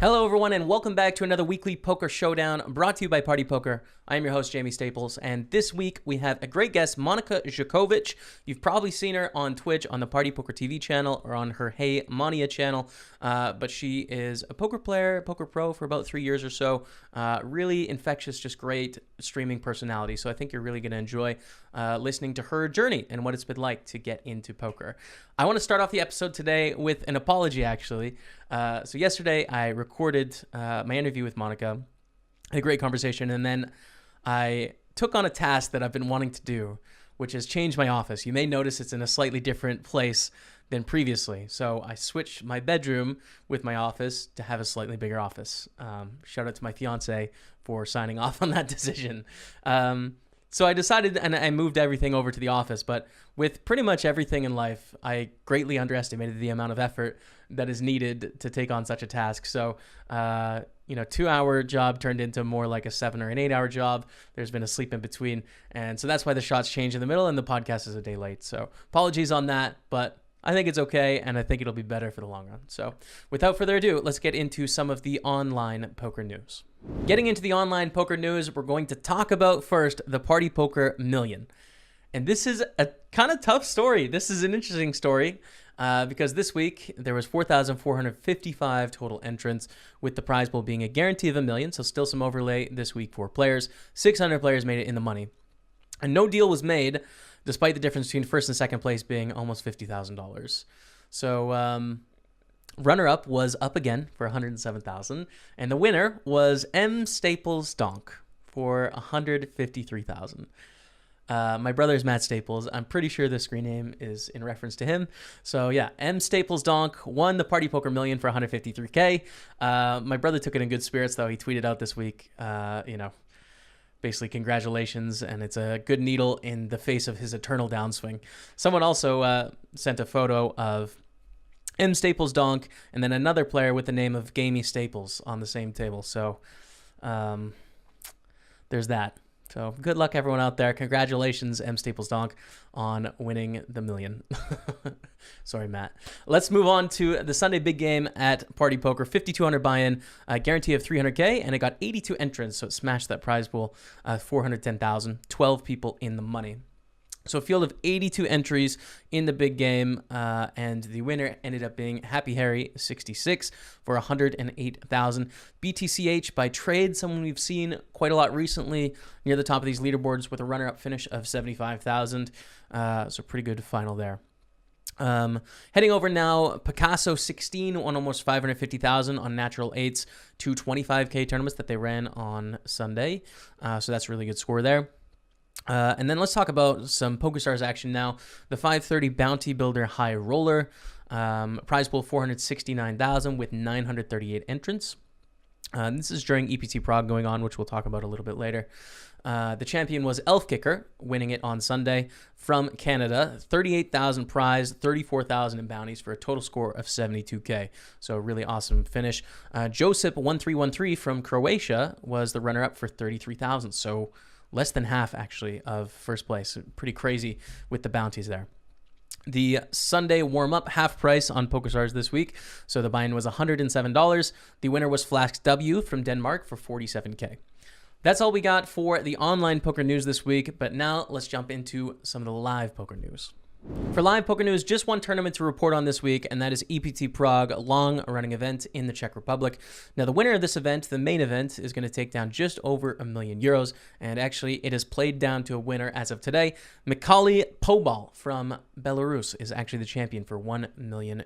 Hello, everyone, and welcome back to another weekly Poker Showdown brought to you by Party Poker. I am your host, Jamie Staples, and this week we have a great guest, Monika Zukowicz. You've probably seen her on Twitch on the Party Poker TV channel or on her Hey Monia channel, but she is a poker player, poker pro for about 3 years or so. Really infectious, just great streaming personality, so I think you're really going to enjoy listening to her journey and what it's been like to get into poker. I want to start off the episode today with an apology, actually. So yesterday I recorded my interview with Monika, had a great conversation, and then I took on a task that I've been wanting to do, which is change my office. You may notice it's in a slightly different place than previously. So I switched my bedroom with my office to have a slightly bigger office. Shout out to my fiance for signing off on that decision. So I decided, and I moved everything over to the office, but with pretty much everything in life, I greatly underestimated the amount of effort that is needed to take on such a task. So, 2-hour job turned into more like a 7 or an 8-hour job. There's been a sleep in between. And so that's why the shots change in the middle and the podcast is a day late. So apologies on that, but I think it's okay, and I think it'll be better for the long run. So without further ado, let's get into some of the online poker news. Getting into the online poker news, we're going to talk about first the Party Poker Million. And this is a kind of tough story. This is an interesting story because this week there was 4,455 total entrants, with the prize pool being a guarantee of $1 million. So still some overlay this week for players. 600 players made it in the money. And no deal was made, despite the difference between first and second place being almost $50,000. So runner-up was up again for $107,000, and the winner was M. Staples Donk for $153,000. My brother is Matt Staples. I'm pretty sure the screen name is in reference to him. So yeah, M. Staples Donk won the Party Poker Million for $153K. My brother took it in good spirits, though. He tweeted out this week, basically congratulations, and it's a good needle in the face of his eternal downswing. Someone also sent a photo of M. Staples Donk and then another player with the name of Gamey Staples on the same table. So there's that. So good luck, everyone out there. Congratulations, M. Staples Donk, on winning the million. Sorry, Matt. Let's move on to the Sunday big game at Party Poker. 5,200 buy-in, a guarantee of $300K, and it got 82 entrants, so it smashed that prize pool, $410,000, 12 people in the money. So a field of 82 entries in the big game, and the winner ended up being Happy Harry 66 for $108,000. BTCH by trade, someone we've seen quite a lot recently near the top of these leaderboards with a runner-up finish of $75,000. So pretty good final there. Heading over now, Picasso 16 won almost $550,000 on natural eights, 225K tournaments that they ran on Sunday. So that's a really good score there. And then let's talk about some PokerStars action now. The 530 Bounty Builder High Roller, prize pool $469,000 with 938 entrants. This is during EPT Prague going on, which we'll talk about a little bit later. The champion was Elf Kicker, winning it on Sunday from Canada. 38,000 prize, 34,000 in bounties for a total score of 72K. So a really awesome finish. Josip 1313 from Croatia was the runner-up for 33,000. So less than half, actually, of first place. Pretty crazy with the bounties there. The Sunday warm-up half price on PokerStars this week. So the buy-in was $107. The winner was Flask W from Denmark for $47K. That's all we got for the online poker news this week. But now let's jump into some of the live poker news. For live poker news, just one tournament to report on this week, and that is EPT Prague, a long-running event in the Czech Republic. Now, the winner of this event, the main event, is going to take down just over €1 million, and actually, it is played down to a winner as of today. Mikhail Pobal from Belarus is actually the champion for €1 million.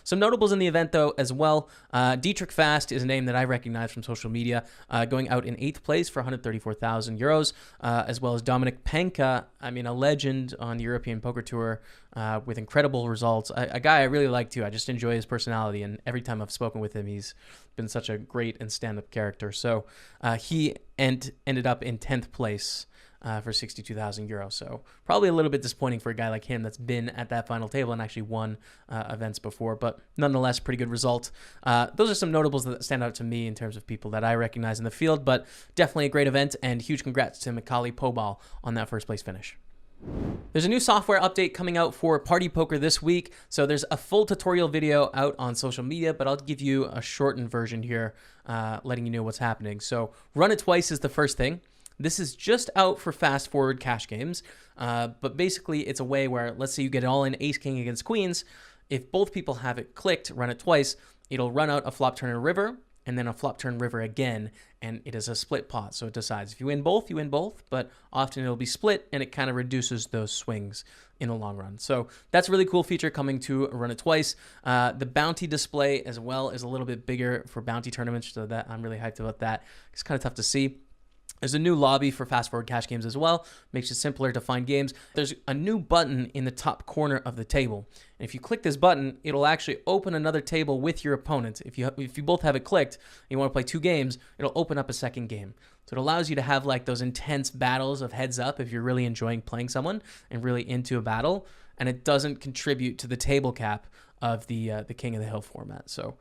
Some notables in the event, though, as well. Dietrich Fast is a name that I recognize from social media, going out in 8th place for €134,000, as well as Dominic Panka, a legend on the European Poker Tour with incredible results. A guy I really like too. I just enjoy his personality, and every time I've spoken with him, he's been such a great and stand-up character. So he ended up in 10th place for €62,000. So probably a little bit disappointing for a guy like him that's been at that final table and actually won events before, but nonetheless, pretty good result. Those are some notables that stand out to me in terms of people that I recognize in the field, but definitely a great event, and huge congrats to Mikhail Pobal on that first place finish. There's a new software update coming out for Party Poker this week. So there's a full tutorial video out on social media, but I'll give you a shortened version here, letting you know what's happening. So run it twice is the first thing. This is just out for fast forward cash games, but basically it's a way where, let's say you get it all in ace king against queens. If both people have it clicked, run it twice, it'll run out a flop turn and river, and then a flop turn river again, and it is a split pot. So it decides if you win both, but often it'll be split, and it kind of reduces those swings in the long run. So that's a really cool feature coming to run it twice. The bounty display as well is a little bit bigger for bounty tournaments, so that I'm really hyped about that. It's kind of tough to see. There's a new lobby for fast forward cash games as well. Makes it simpler to find games. There's a new button in the top corner of the table. And if you click this button, it'll actually open another table with your opponent. If you both have it clicked and you want to play 2 games, it'll open up a second game. So it allows you to have like those intense battles of heads up if you're really enjoying playing someone and really into a battle. And it doesn't contribute to the table cap of the King of the Hill format. So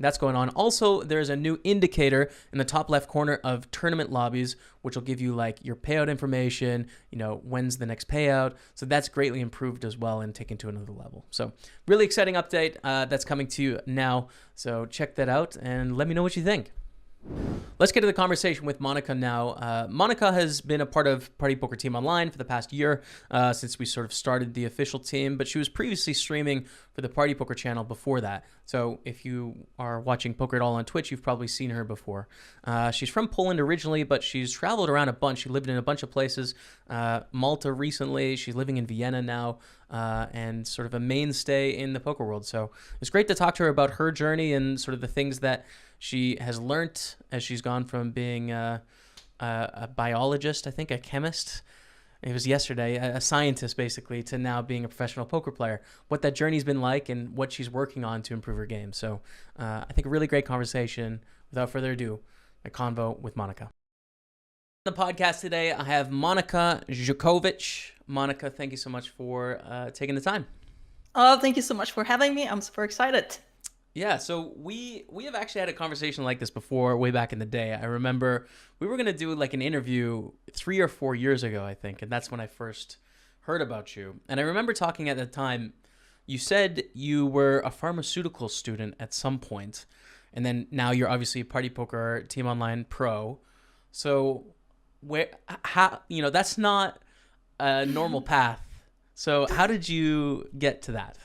that's going on. Also, there's a new indicator in the top left corner of tournament lobbies, which will give you like your payout information, when's the next payout. So that's greatly improved as well and taken to another level. So really exciting update that's coming to you now. So check that out and let me know what you think. Let's get to the conversation with Monika now. Monika has been a part of Party Poker Team Online for the past year since we sort of started the official team, but she was previously streaming for the Party Poker channel before that. So if you are watching Poker at All on Twitch, you've probably seen her before. She's from Poland originally, but she's traveled around a bunch. She lived in a bunch of places. Malta recently. She's living in Vienna now and sort of a mainstay in the poker world. So it's great to talk to her about her journey and sort of the things that she has learned as she's gone from being a biologist, I think, a chemist. It was yesterday, a scientist basically, to now being a professional poker player. What that journey's been like and what she's working on to improve her game. So I think a really great conversation. Without further ado, a convo with Monika. On the podcast today, I have Monika Zukowicz. Monika, thank you so much for taking the time. Oh, thank you so much for having me. I'm super excited. Yeah, so we have actually had a conversation like this before, way back in the day. I remember we were going to do like an interview 3 or 4 years ago, I think, and that's when I first heard about you. And I remember talking at the time, you said you were a pharmaceutical student at some point, and then now you're obviously a Party Poker Team Online pro. So that's not a normal path. So how did you get to that?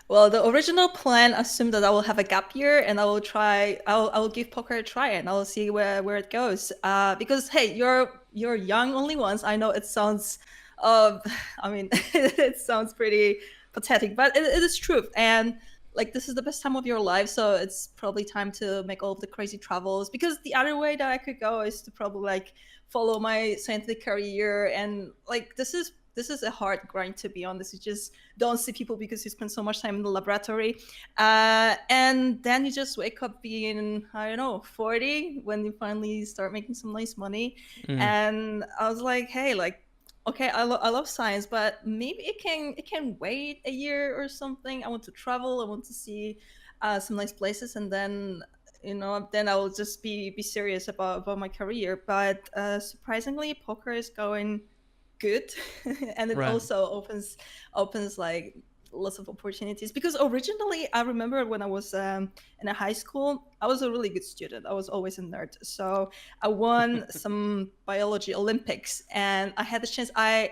Well, the original plan assumed that I will have a gap year and I will give poker a try and I will see where it goes. Because hey, you're young only once. I know it sounds, it sounds pretty pathetic, but it is true. And like this is the best time of your life, so it's probably time to make all of the crazy travels. Because the other way that I could go is to probably like follow my scientific career, and like this is a hard grind, to be honest. You just don't see people because you spend so much time in the laboratory. And then you just wake up being, 40 when you finally start making some nice money. And I was like, hey, like, okay, I love science, but maybe it can wait a year or something. I want to travel. I want to see some nice places. And then, then I will just be serious about my career. But surprisingly, poker is going good. And it also opens like lots of opportunities, because originally I remember when I was in a high school, I was a really good student. I was always a nerd, so I won some biology Olympics, and I had the chance. I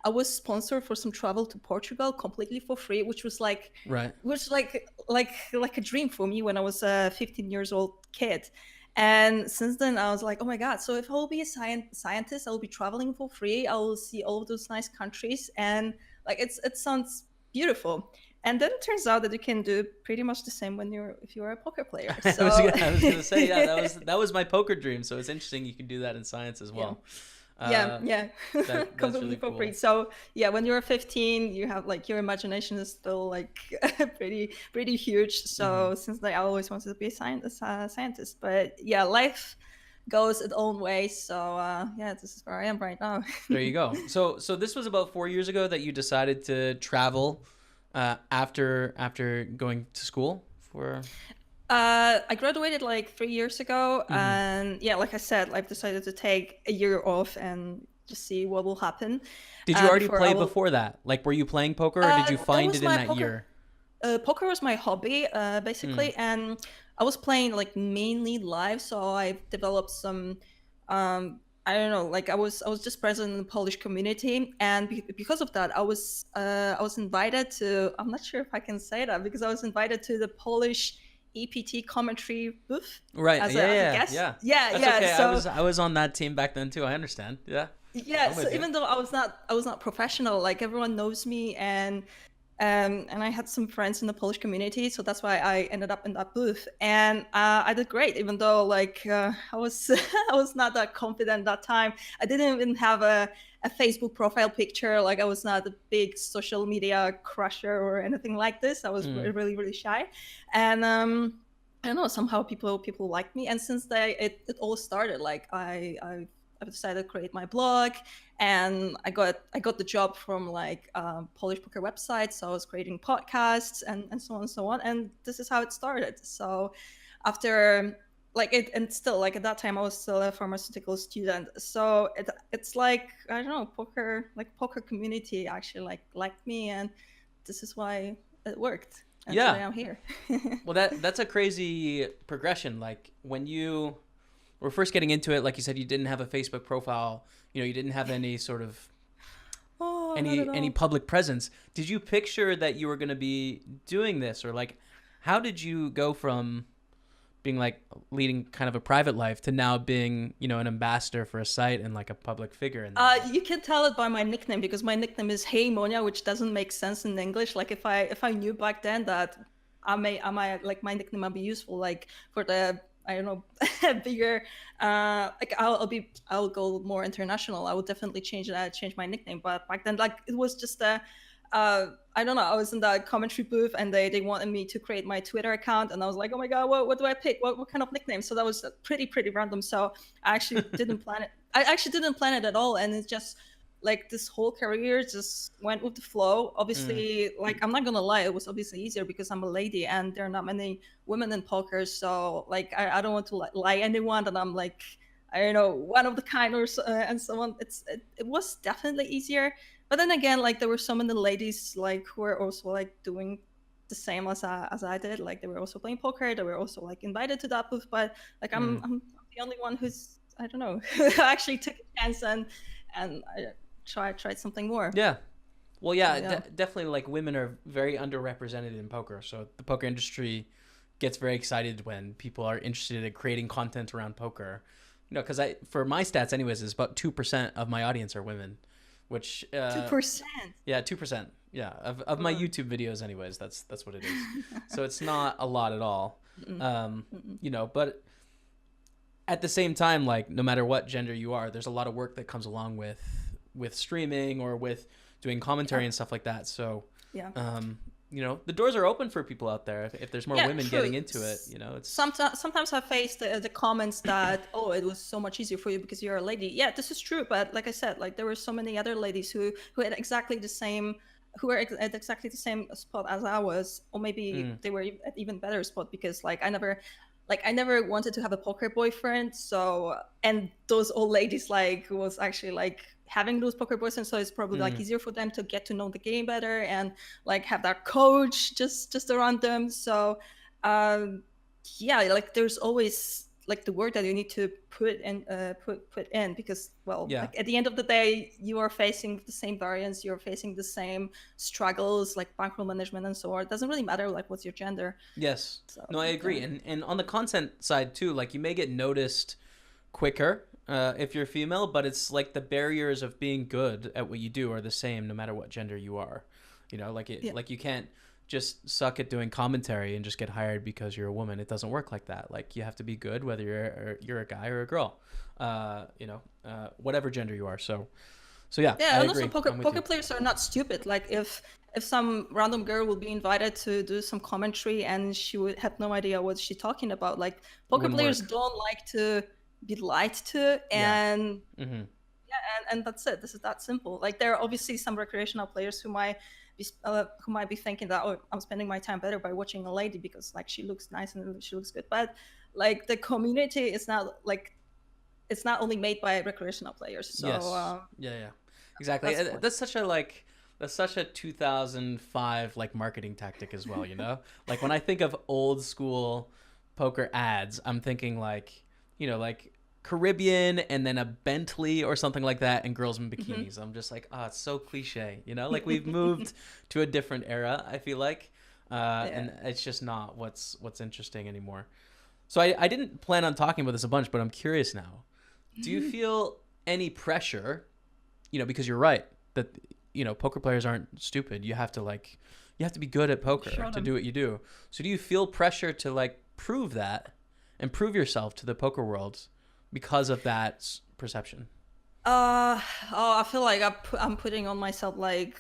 was sponsored for some travel to Portugal completely for free, which was like a dream for me when I was a 15 years old kid. And since then, I was like, oh my God, so if I will be a scientist, I will be traveling for free. I will see all of those nice countries. And like, it sounds beautiful. And then it turns out that you can do pretty much the same if you're a poker player. So... I was going to say, yeah, that was my poker dream. So it's interesting you can do that in science as well. Yeah. Completely really for cool. free. So yeah, when you're 15, you have like your imagination is still like pretty huge. So since then, I always wanted to be a scientist. But yeah, life goes its own way. So this is where I am right now. There you go. So this was about 4 years ago that you decided to travel after going to school for. I graduated like 3 years ago, and yeah, like I said, I've decided to take a year off and just see what will happen. Did you already Before I play will. before that? Like, were you playing poker, or did you That find was it in my that poker. year? Poker was my hobby, Mm, basically, and I was playing like mainly live. So I've developed some, I don't know, like I was just present in the Polish community, and because of that, I was invited to. I'm not sure if I can say that because I was invited to the Polish EPT commentary booth right. as Yeah, a yeah, guest. yeah. Yeah, That's yeah. okay. So I was on that team back then too. I understand. Yeah, yeah, I'm so with you. even though I was not professional, like everyone knows me, and I had some friends in the Polish community, so that's why I ended up in that booth, and I did great, even though like I was I was not that confident that time. I didn't even have a Facebook profile picture. Like I was not a big social media crusher or anything like this. I was Mm. really really shy, and I don't know, somehow people liked me, and since it all started, like I decided to create my blog, and I got the job from like Polish poker website, so I was creating podcasts and so on and so on, and this is how it started. So after like it, and still like at that time I was still a pharmaceutical student, so it's like I don't know, poker community actually liked me, and this is why it worked, and Yeah. today I'm here. Well, that's a crazy progression. Like when you were first getting into it, like you said, you didn't have a Facebook profile. You know, you didn't have any sort of Oh, not at any all. public presence. Did you picture that you were going to be doing this, or like, how did you go from being like leading kind of a private life to now being, you know, an ambassador for a site and like a public figure in that? You can tell it by my nickname because my nickname is Hey Monia, which doesn't make sense in English. Like if I knew back then that I might like my nickname might be useful like for the I don't know bigger like I'll go more international. I would definitely change my nickname. But back then like it was just a I don't know. I was in the commentary booth and they wanted me to create my Twitter account, and I was like, oh my god, what do I pick? What kind of nickname? So that was pretty random. So I actually didn't plan it. I actually didn't plan it at all, and it's just like this whole career just went with the flow. Mm. Obviously, like I'm not gonna lie, it was obviously easier because I'm a lady and there are not many women in poker. So like I don't want to lie anyone that I'm like I don't know one of the kind or so, and so on. It was definitely easier, but then again, like there were so many ladies like who were also like doing the same as I did. Like they were also playing poker. They were also like invited to that booth, but like I'm Mm. I'm the only one who's I don't know who actually took a chance and I tried something more. Yeah. Well, So yeah, yeah. definitely. Like women are very underrepresented in poker, so the poker industry gets very excited when people are interested in creating content around poker. You know, because I, for my stats, anyways, is about 2% of my audience are women, which 2%. yeah, 2%. Yeah, of my YouTube videos, anyways. That's what it is. So it's not a lot at all. Mm-mm. Mm-mm. You know, but at the same time, like no matter what gender you are, there's a lot of work that comes along with streaming or with doing Yeah. commentary and stuff like that. So, Yeah. you know, the doors are open for people out there. If there's more Yeah, women true. getting into it, you know, it's Sometimes I face the comments that oh it was so much easier for you because you're a lady. Yeah, this is true, but like I said, like there were so many other ladies who had exactly the same who were at exactly the same spot as I was, or maybe mm, they were at even better spot because I never wanted to have a poker boyfriend. So and those old ladies like was actually like having those poker boyfriends, so it's probably like mm, easier for them to get to know the game better and like have that coach just around them. So um yeah, like there's always like the work that you need to put in because well yeah, like at the end of the day you are facing the same variance, you're facing the same struggles like bankroll management and so on. It doesn't really matter like what's your gender. yes, So no, I agree. yeah. And on the content side too, like you may get noticed quicker if you're female, but it's like the barriers of being good at what you do are the same no matter what gender you are. You know, Yeah. like you can't just suck at doing commentary and just get hired because you're a woman. It doesn't work like that. Like you have to be good whether you're a guy or a girl. You know, whatever gender you are. So yeah, Yeah, I and also agree. poker I'm with poker you. players are not stupid. Like if some random girl would be invited to do some commentary and she would have no idea what she's talking about. Like It poker wouldn't players work. don't like to be lied to, Yeah. and Mm-hmm. and that's it. This is that simple. Like there are obviously some recreational players who might be thinking that oh I'm spending my time better by watching a lady because like she looks nice and she looks good, but like the community is not like it's not only made by recreational players. So Yes. Yeah. Exactly. that's the point. That's such a 2005 like marketing tactic as well, Like when I think of old school poker ads, I'm thinking like, like Caribbean and then a Bentley or something like that and girls in bikinis. I'm just like, it's so cliche, Like we've moved to a different era, I feel like. And it's just not what's interesting anymore. So I didn't plan on talking about this a bunch, but I'm curious now. Do you feel any pressure, because you're right that, poker players aren't stupid. You have to be good at poker to do what you do. So do you feel pressure to like prove that and prove yourself to the poker world because of that perception? I feel like I'm putting on myself like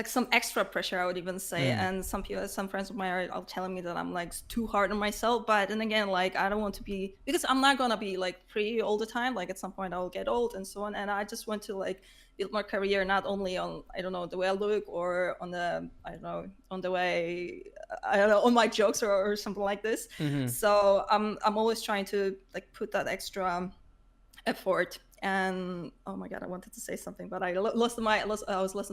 some extra pressure, I would even say. And some friends of mine are telling me that I'm like too hard on myself. But then again, like I don't want to be, because I'm not gonna be like pretty all the time. Like at some point I'll get old and so on. And I just want to like build my career not only on, I don't know, the way I look or on the, I don't know, on the way, I don't know, on my jokes or something like this. So I'm always trying to like put that extra effort. And oh my god, I wanted to say something, but I was lost in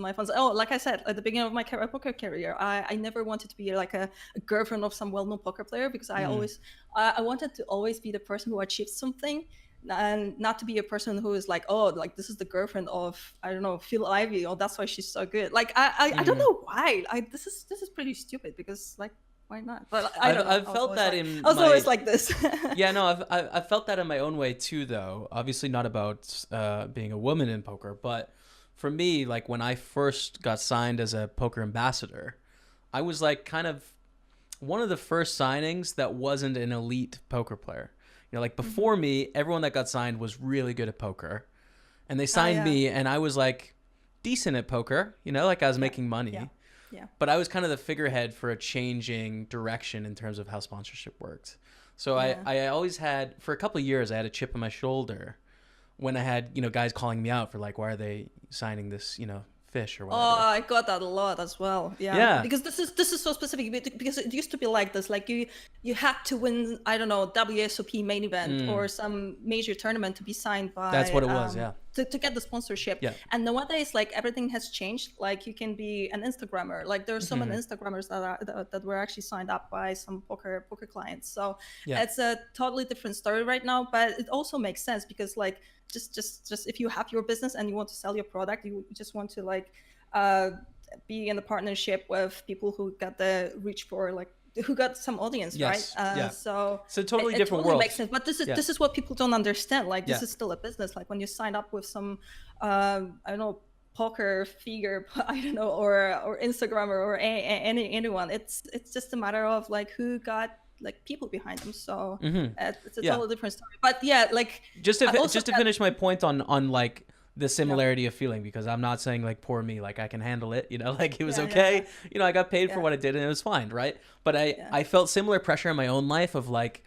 my funds. Oh, like I said at the beginning of my poker career, I never wanted to be like a girlfriend of some well-known poker player, because I wanted to always be the person who achieved something, and not to be a person who is like, oh, like this is the girlfriend of, I don't know, Phil Ivey, or that's why she's so good. Like I don't know why. This is pretty stupid, because like, why not? But I've felt that I was always like this. Yeah, no, I've felt that in my own way too, though. Obviously not about being a woman in poker, but for me, like when I first got signed as a poker ambassador, I was like kind of one of the first signings that wasn't an elite poker player. Like before me, everyone that got signed was really good at poker, and they signed me, and I was like decent at poker, like I was making money. Yeah. But I was kind of the figurehead for a changing direction in terms of how sponsorship worked. So I always had, for a couple of years, I had a chip on my shoulder when I had, guys calling me out for like, why are they signing this, fish or whatever. Oh, I got that a lot as well. Yeah. Because this is so specific, because it used to be like this, like you had to win, I don't know, WSOP main event or some major tournament to be signed by. That's what it was, yeah. To get the sponsorship. Yeah. And nowadays, like everything has changed. Like you can be an Instagrammer. Like there's so many Instagrammers that were actually signed up by some poker clients. So it's a totally different story right now. But it also makes sense, because like just if you have your business and you want to sell your product, you just want to like be in a partnership with people who got the reach for, like, who got some audience, right? So it's a totally different totally world. Makes sense. But this is what people don't understand. Like this is still a business. Like when you sign up with some I don't know, poker figure, I don't know, or Instagrammer or anyone, it's just a matter of like who got like people behind them. So it's a totally different story. But yeah, like just to finish my point on like the similarity of feeling, because I'm not saying like poor me, like I can handle it, like it was okay. I got paid for what I did and it was fine, right? But I felt similar pressure in my own life of like,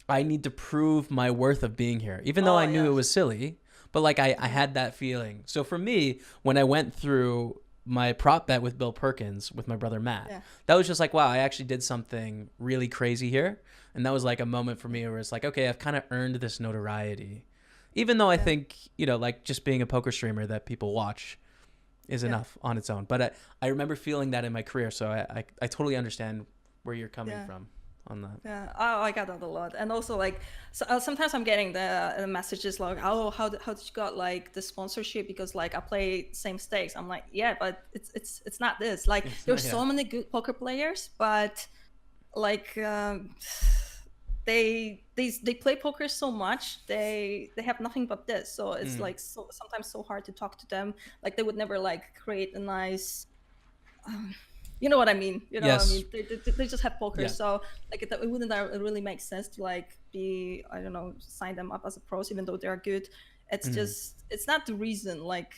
I need to prove my worth of being here, even though I knew it was silly, but like I had that feeling. So for me, when I went through my prop bet with Bill Perkins with my brother Matt, that was just like, wow, I actually did something really crazy here. And that was like a moment for me where it's like, okay, I've kind of earned this notoriety. Even though I think, like just being a poker streamer that people watch is enough on its own. But I remember feeling that in my career. So I totally understand where you're coming from on that. Yeah, I got that a lot. And also like, so, sometimes I'm getting the messages like, oh, how did you got like the sponsorship? Because like I play same stakes. I'm like, yeah, but it's not this. Like there's so many good poker players, but like they play poker so much, they have nothing but this, so it's like sometimes so hard to talk to them. Like they would never like create a nice you know what I mean, what I mean, they just have poker. So like it wouldn't really make sense to like be, I don't know, sign them up as a pros even though they're good. It's just, it's not the reason, like,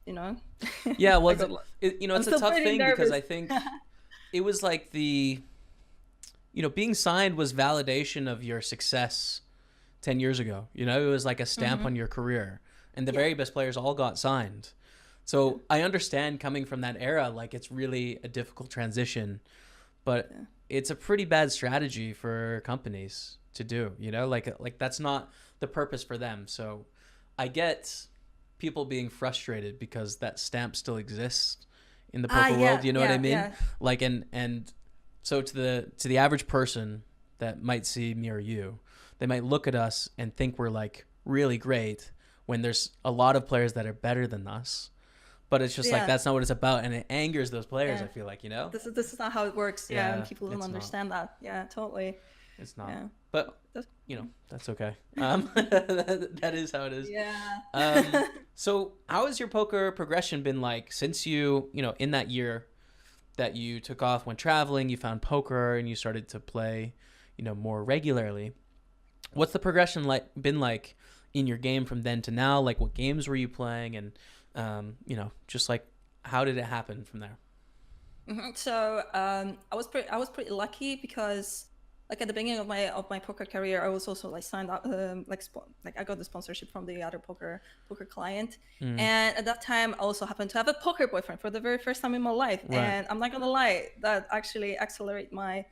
yeah, well, it's a tough thing because I think it was like being signed was validation of your success 10 years ago. It was like a stamp on your career, and the very best players all got signed. So I understand coming from that era, like it's really a difficult transition. but it's a pretty bad strategy for companies to do, you know, like that's not the purpose for them. So I get people being frustrated because that stamp still exists in the poker world, you know what I mean? Like, and so to the average person that might see me or you, they might look at us and think we're like really great when there's a lot of players that are better than us. But it's just like, that's not what it's about. And it angers those players, I feel like, you know? This is not how it works. Yeah, and people don't understand that. Yeah, totally. It's not. Yeah. But, you know, that's okay. That is how it is. Yeah. So how has your poker progression been like since you know, in that year that you took off, went traveling, you found poker and you started to play, you know, more regularly? What's the progression been like in your game from then to now? Like, what games were you playing? And, you know, just like, how did it happen from there? So I was pretty lucky because like at the beginning of my poker career, I was also like signed up like I got the sponsorship from the other poker client, and at that time I also happened to have a poker boyfriend for the very first time in my life. Right. And I'm not gonna lie, that actually accelerated my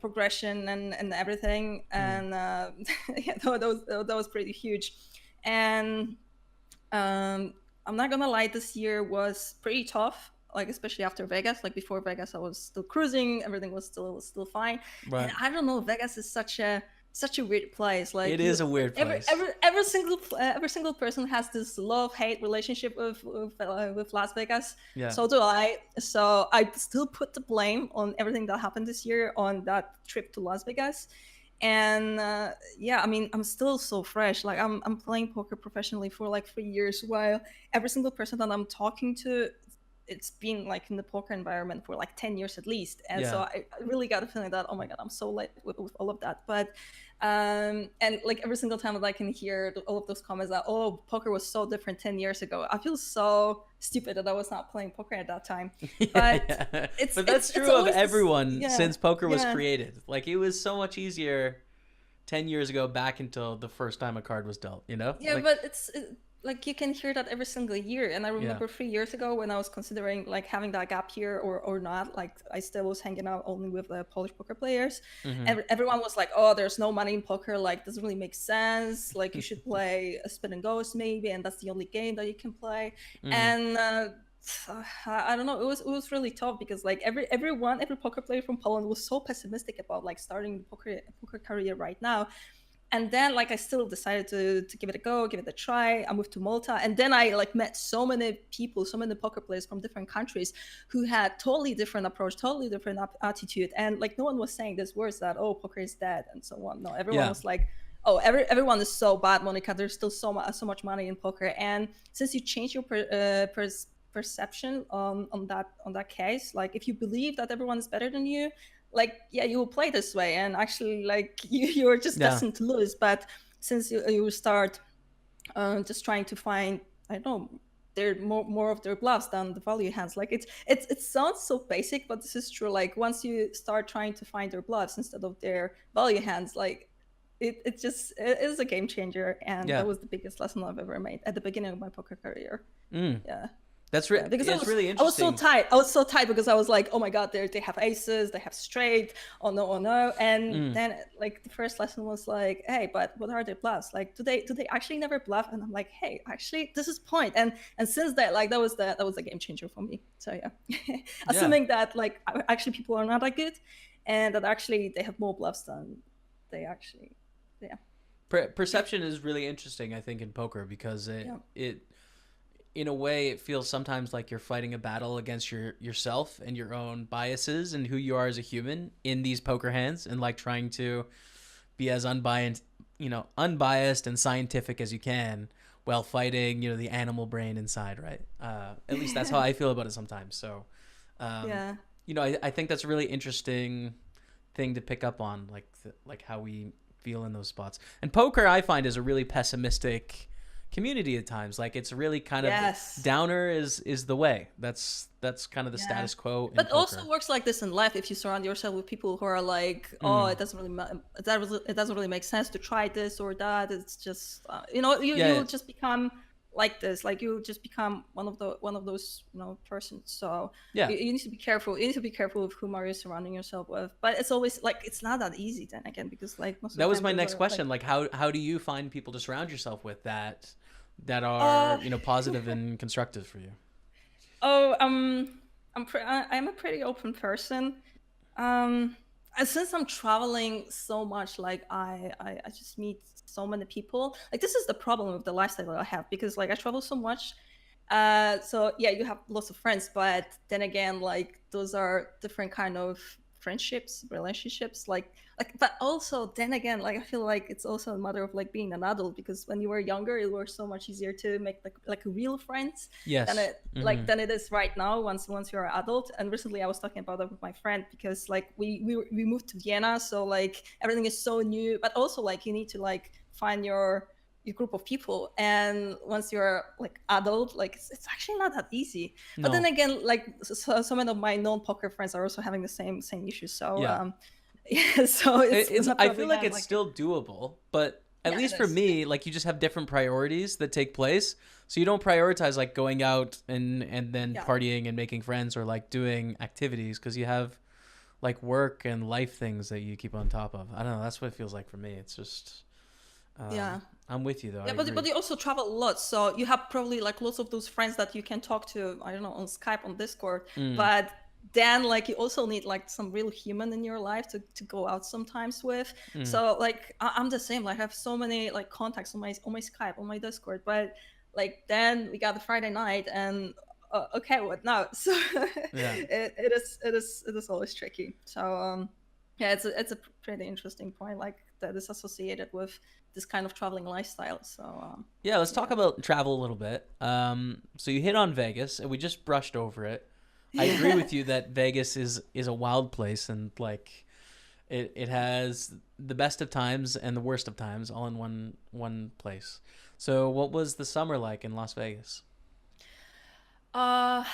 progression and everything, and yeah, that was pretty huge. And I'm not gonna lie, this year was pretty tough, like especially after Vegas. Like before Vegas I was still cruising, everything was still fine. Right. And I don't know, Vegas is such a weird place. Like, it is a weird place. Every single person has this love-hate relationship with Las Vegas. Yeah. So do I. So I still put the blame on everything that happened this year on that trip to Las Vegas. And yeah, I mean, I'm still so fresh. Like I'm playing poker professionally for like 3 years, while every single person that I'm talking to, it's been like in the poker environment for like 10 years at least. And so I really got a feeling that, oh my God, I'm so late with all of that. But and like every single time that I can hear all of those comments that, oh, poker was so different 10 years ago, I feel so stupid that I was not playing poker at that time. But but that's true of everyone since poker was created. Like, it was so much easier 10 years ago back until the first time a card was dealt, you know? Yeah, like, but it's like you can hear that every single year. And I remember 3 years ago when I was considering like having that gap year or not, like I still was hanging out only with the Polish poker players. And everyone was like, oh, there's no money in poker, like doesn't really make sense, like you should play a spin and goes maybe, and that's the only game that you can play. And I don't know, it was really tough because like every poker player from Poland was so pessimistic about like starting the poker career right now. And then like I still decided to give it a go, give it a try. I moved to Malta, and then I like met so many people, so many poker players from different countries who had totally different approach, totally different attitude. And like no one was saying these words that, oh, poker is dead and so on. No, everyone was like, oh, everyone is so bad, Monika. There's still so much money in poker. And since you change your perception on that case, like if you believe that everyone is better than you, like, yeah, you will play this way, and actually like you're just destined to lose. But since you start just trying to find, I don't know, they're more of their bluffs than the value hands. Like it sounds so basic, but this is true. Like once you start trying to find their bluffs instead of their value hands, like it is a game changer. And that was the biggest lesson I've ever made at the beginning of my poker career. Yeah. That's because it's really interesting. I was so tight because I was like, oh my God, they have aces, they have straight, oh no. And then like the first lesson was like, hey, but what are their bluffs? Like, do they actually never bluff? And I'm like, hey, actually this is point. And since that, like that was a game changer for me. So yeah. Assuming that like actually people are not that good, and that actually they have more bluffs than they actually, Perception is really interesting, I think, in poker, because it in a way, it feels sometimes like you're fighting a battle against yourself and your own biases and who you are as a human in these poker hands, and like trying to be as unbiased and scientific as you can while fighting, the animal brain inside, right? At least that's how I feel about it sometimes. So, I think that's a really interesting thing to pick up on, like how we feel in those spots. And poker, I find, is a really pessimistic community at times. Like, it's really kind of downer is the way. That's kind of the status quo. But it also works like this in life if you surround yourself with people who are like, oh, it doesn't really make sense to try this or that. It's just you'll just become like this. Like you just become one of those persons. So Yeah. you need to be careful. You need to be careful with whom are you surrounding yourself with. But it's always like it's not that easy then again, because like most of That the was time my those next are like question. Like, how do you find people to surround yourself with that are uh positive and constructive for you? oh I'm a pretty open person. Um, and since I'm traveling so much, like I just meet so many people. Like this is the problem with the lifestyle that I have, because like I travel so much. So yeah, you have lots of friends, but then again, like those are different kind of friendships, relationships. But also then again, like I feel like it's also a matter of like being an adult, because when you were younger, it was so much easier to make like real friends than Yes. than it is right now once you're an adult. And recently I was talking about that with my friend, because like we moved to Vienna, so like everything is so new, but also like you need to like find your group of people, and once you're like adult, like it's actually not that easy. But then No. again, like some of my non-poker friends are also having the same issues, so Yeah. yeah, so it's It's not I probably feel like not it's like still doable, but at yeah, it least for is. me, like you just have different priorities that take place. So you don't prioritize like going out and then Yeah. partying and making friends or like doing activities, because you have like work and life things that you keep on top of. I don't know. That's what it feels like for me. It's just Yeah. I'm with you though. I Yeah, agree. but you also travel a lot, so you have probably like lots of those friends that you can talk to. I don't know, on Skype, on Discord, Mm, but then like you also need like some real human in your life to go out sometimes with. mm. So like I'm the same. Like I have so many like contacts on my Skype, on my Discord, but like then we got the Friday night, and okay, what now? So Yeah. it is always tricky. So yeah, it's a pretty interesting point, like that is associated with this kind of traveling lifestyle. So Yeah, let's talk yeah, about travel a little bit. So you hit on Vegas, and we just brushed over it. I agree yeah. with you that Vegas is a wild place, and like it has the best of times and the worst of times all in one place. So what was the summer like in Las Vegas? Uh,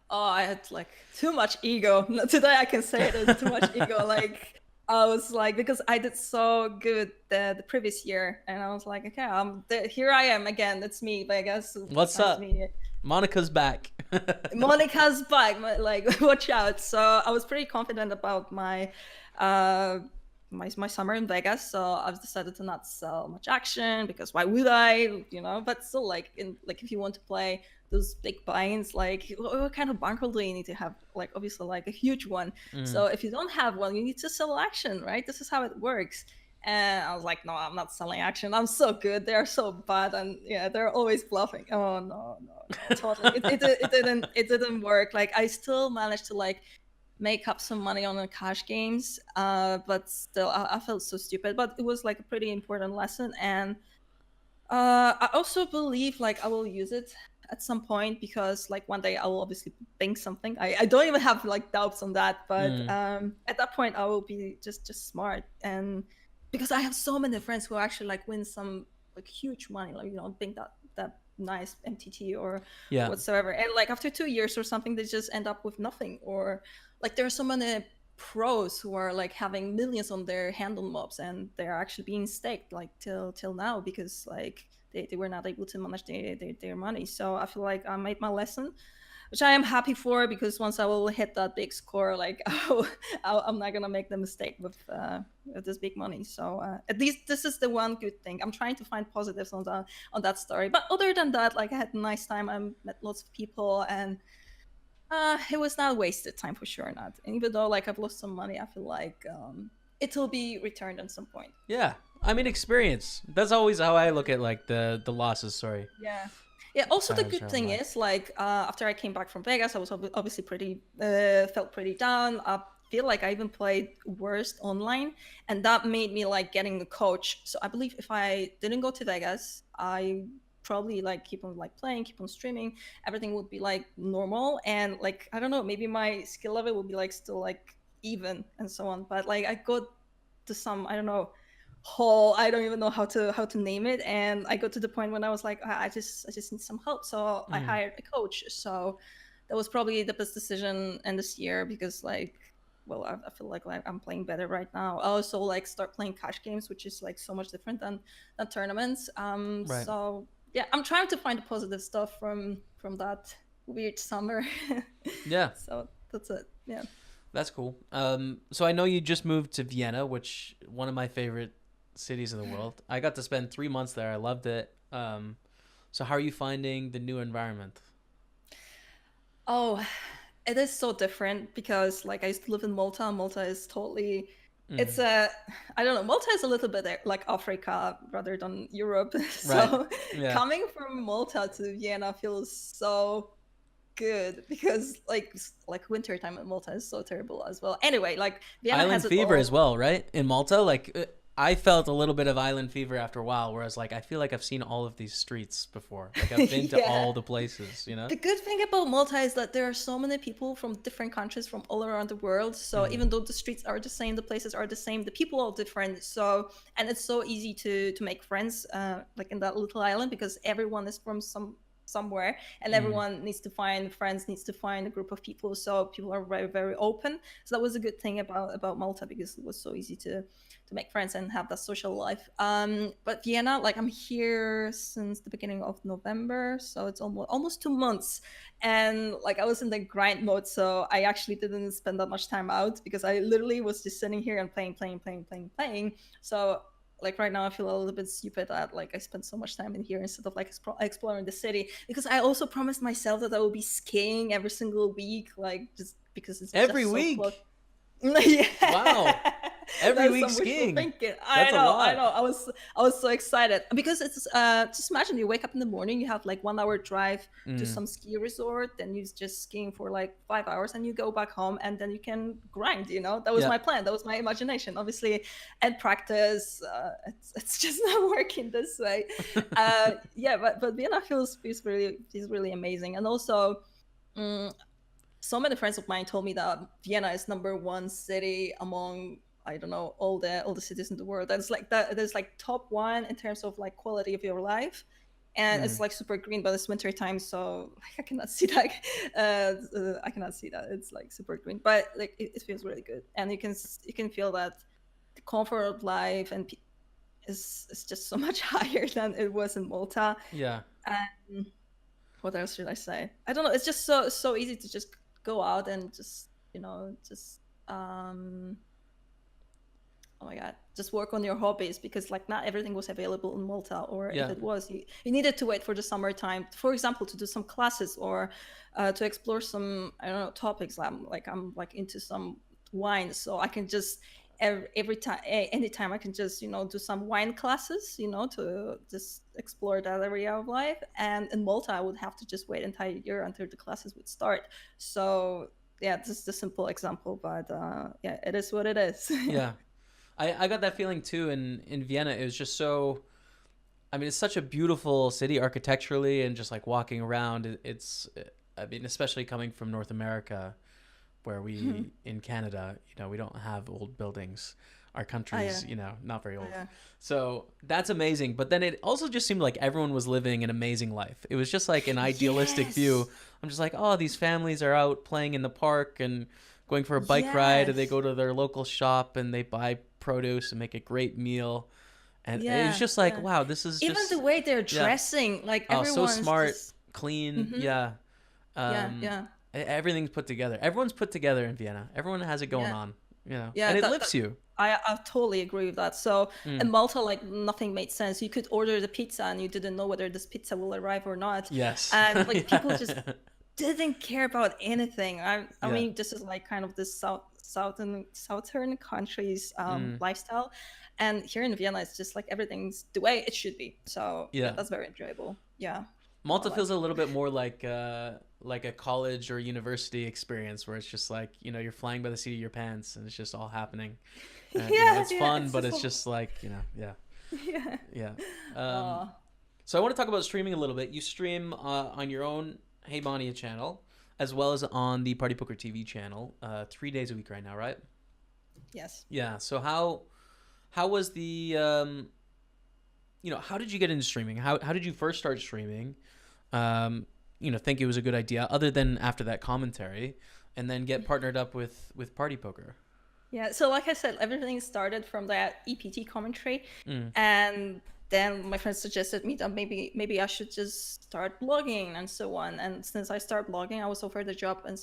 oh, I had like too much ego. Today I can say it is too much ego. Like I was like, because I did so good the previous year, and I was like, okay, here I am again. It's me. But I guess it's What's nice to up? meet you. Monica's back. Monica's back. Like, watch out. So I was pretty confident about uh, my summer in Vegas. So I've decided to not sell much action, because why would I? But still, like if you want to play those big buy-ins, like what kind of bankroll do you need to have? Like obviously like a huge one. Mm. So if you don't have one, you need to sell action, right? This is how it works. And I was like, no, I'm not selling action. I'm so good. They're so bad, and yeah, they're always bluffing. Oh no, no, no, totally. It didn't work. Like I still managed to like make up some money on the cash games, but still, I felt so stupid. But it was like a pretty important lesson, and I also believe like I will use it at some point, because like one day I will obviously think something. I don't even have like doubts on that, but Mm. at that point I will be just smart. And because I have so many friends who actually like win some like huge money, like think that nice MTT or Yeah. whatsoever, and like after 2 years or something they just end up with nothing. Or like there are so many pros who are like having millions on their handle mobs, and they're actually being staked like till now, because like they were not able to manage their money. So I feel like I made my lesson, which I am happy for, because once I will hit that big score, like I'm not gonna make the mistake with this big money. So at least this is the one good thing. I'm trying to find positives on that story. But other than that, like I had a nice time. I met lots of people, and it was not wasted time, for sure not. And even though like I've lost some money, I feel like it will be returned at some point. Yeah. I mean, experience. That's always how I look at like the losses. Sorry. Yeah. Yeah. Also, the Times good around thing life. is like after I came back from Vegas, I was obviously pretty felt pretty down. I feel like I even played worst online, and that made me like getting a coach. So I believe if I didn't go to Vegas, I probably like keep on like playing, keep on streaming, everything would be like normal, and like I don't know, maybe my skill level would be like still like even and so on. But like I got to some, I don't know, hole, I don't even know how to name it, and I got to the point when I was like, I just need some help. So I Mm. hired a coach. So that was probably the best decision in this year, because like, well, I feel like I'm playing better right now. I also like start playing cash games, which is like so much different than tournaments. Right. So yeah, I'm trying to find the positive stuff from that weird summer. Yeah, So that's it. Yeah. that's cool. So I know you just moved to Vienna, which one of my favorite cities in the world. I got to spend 3 months there. I loved it. So how are you finding the new environment? Oh, it is so different because like I used to live in Malta. Malta is totally it's Mm. a I don't know. Malta is a little bit like Africa rather than Europe. Right. So Yeah. coming from Malta to Vienna feels so good because like winter time in Malta is so terrible as well. Anyway, like Vienna Island has it fever as all. well, right? In Malta, like I felt a little bit of island fever after a while, whereas like I feel like I've seen all of these streets before. Like I've been to Yeah. all the places, you know? The good thing about Malta is that there are so many people from different countries from all around the world. So Mm. even though the streets are the same, the places are the same, the people are different. So and it's so easy to make friends like in that little island because everyone is from somewhere and Mm. everyone needs to find friends, needs to find a group of people. So people are very, very open. So that was a good thing about Malta because it was so easy to make friends and have that social life. But Vienna, like I'm here since the beginning of November, so it's almost 2 months, and like I was in the grind mode, so I actually didn't spend that much time out because I literally was just sitting here and playing. So like right now I feel a little bit stupid that like I spent so much time in here instead of like exploring the city because I also promised myself that I will be skiing every single week, like just because it's Every just so close. week. Yeah. Wow. Every That's week some wishful skiing. thinking. That's a I lot. know. I was so excited because it's just imagine you wake up in the morning, you have like 1 hour drive to Mm. some ski resort, then you just skiing for like 5 hours and you go back home and then you can grind, you know? That was Yeah. my plan. That was my imagination. Obviously, and practice, it's just not working this way. Yeah, but Vienna feels really amazing. And also mm, so many friends of mine told me that Vienna is number one city among I don't know all the cities in the world. That's like that. There's like top one in terms of like quality of your life, and it's Mm. like super green, but it's winter time, so like, I cannot see that. I cannot see that. It's like super green, but like it feels really good, and you can feel that the comfort of life is just so much higher than it was in Malta. Yeah. And what else should I say? I don't know. It's just so easy to just go out and just just um oh my god, just work on your hobbies because like not everything was available in Malta, or if Yeah. it was, you needed to wait for the summertime, for example, to do some classes or to explore some I don't know topics. I'm like into some wine, so I can just every time anytime I can just do some wine classes to just explore that area of life. And in Malta I would have to just wait entire year until the classes would start. So yeah, this is a simple example, but yeah, it is what it is. Yeah. I got that feeling too in Vienna. It was just so I mean, it's such a beautiful city architecturally and just like walking around. It's, I mean, especially coming from North America, where we in Canada, we don't have old buildings. Our country's, Yeah. not very old. Yeah. So that's amazing. But then it also just seemed like everyone was living an amazing life. It was just like an idealistic view. Yes. I'm just like, oh, these families are out playing in the park and going for a bike ride, and they Yes. go to their local shop and they buy produce and make a great meal. And it was Yeah. just like, Yeah. wow, this is Even the just, way they're yeah. dressing, like Oh, so everyone's smart, just. clean. Hmm. Yeah. Yeah. Um, Yeah. everything's put together. Everyone's put together in Vienna. Everyone has it going Yeah. on, Yeah. and it That, lifts you. I totally agree with that. So in Mm. Malta, like nothing made sense. You could order the pizza and you didn't know whether this pizza will arrive or not. Yes. And like people just Yeah. didn't care about anything. I Yeah. mean, this is like kind of this southern countries Mm. lifestyle, and here in Vienna, it's just like everything's the way it should be. So yeah, Yeah. that's very enjoyable. Yeah, I Malta like feels a it. little bit more like a college or university experience where it's just like, you're flying by the seat of your pants and it's just all happening. Yeah, It's yeah, fun, it's but just it's just like, yeah. yeah. Yeah. Uh, So I want to talk about streaming a little bit. You stream on your own Hey Monia channel, as well as on the Party Poker TV channel, 3 days a week right now, right? yes. Yeah. So how was the how did you get into streaming? How did you first start streaming? Think it was a good idea, other than after that commentary, and then get partnered up with Party Poker. Yeah, so like I said, everything started from that EPT commentary, Mm. and then my friends suggested me that maybe I should just start blogging and so on. And since I started blogging, I was offered a job and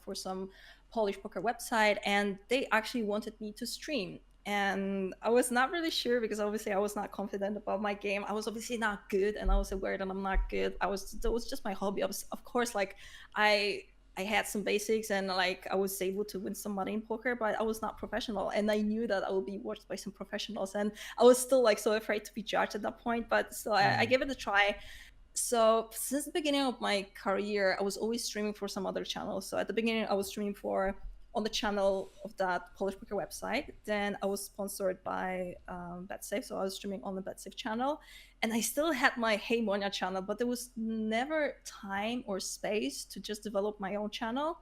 for some Polish poker website, and they actually wanted me to stream. And I was not really sure because obviously I was not confident about my game. I was obviously not good, and I was aware that I'm not good. That was just my hobby. Of course, like I I had some basics and like I was able to win some money in poker, but I was not professional. And I knew that I would be watched by some professionals. And I was still like so afraid to be judged at that point. But still, I Mm. gave it a try. So since the beginning of my career, I was always streaming for some other channels. So at the beginning, I was streaming for on the channel of that Polish poker website. Then I was sponsored by BetSafe, so I was streaming on the BetSafe channel, and I still had my Hey Monia channel, but there was never time or space to just develop my own channel.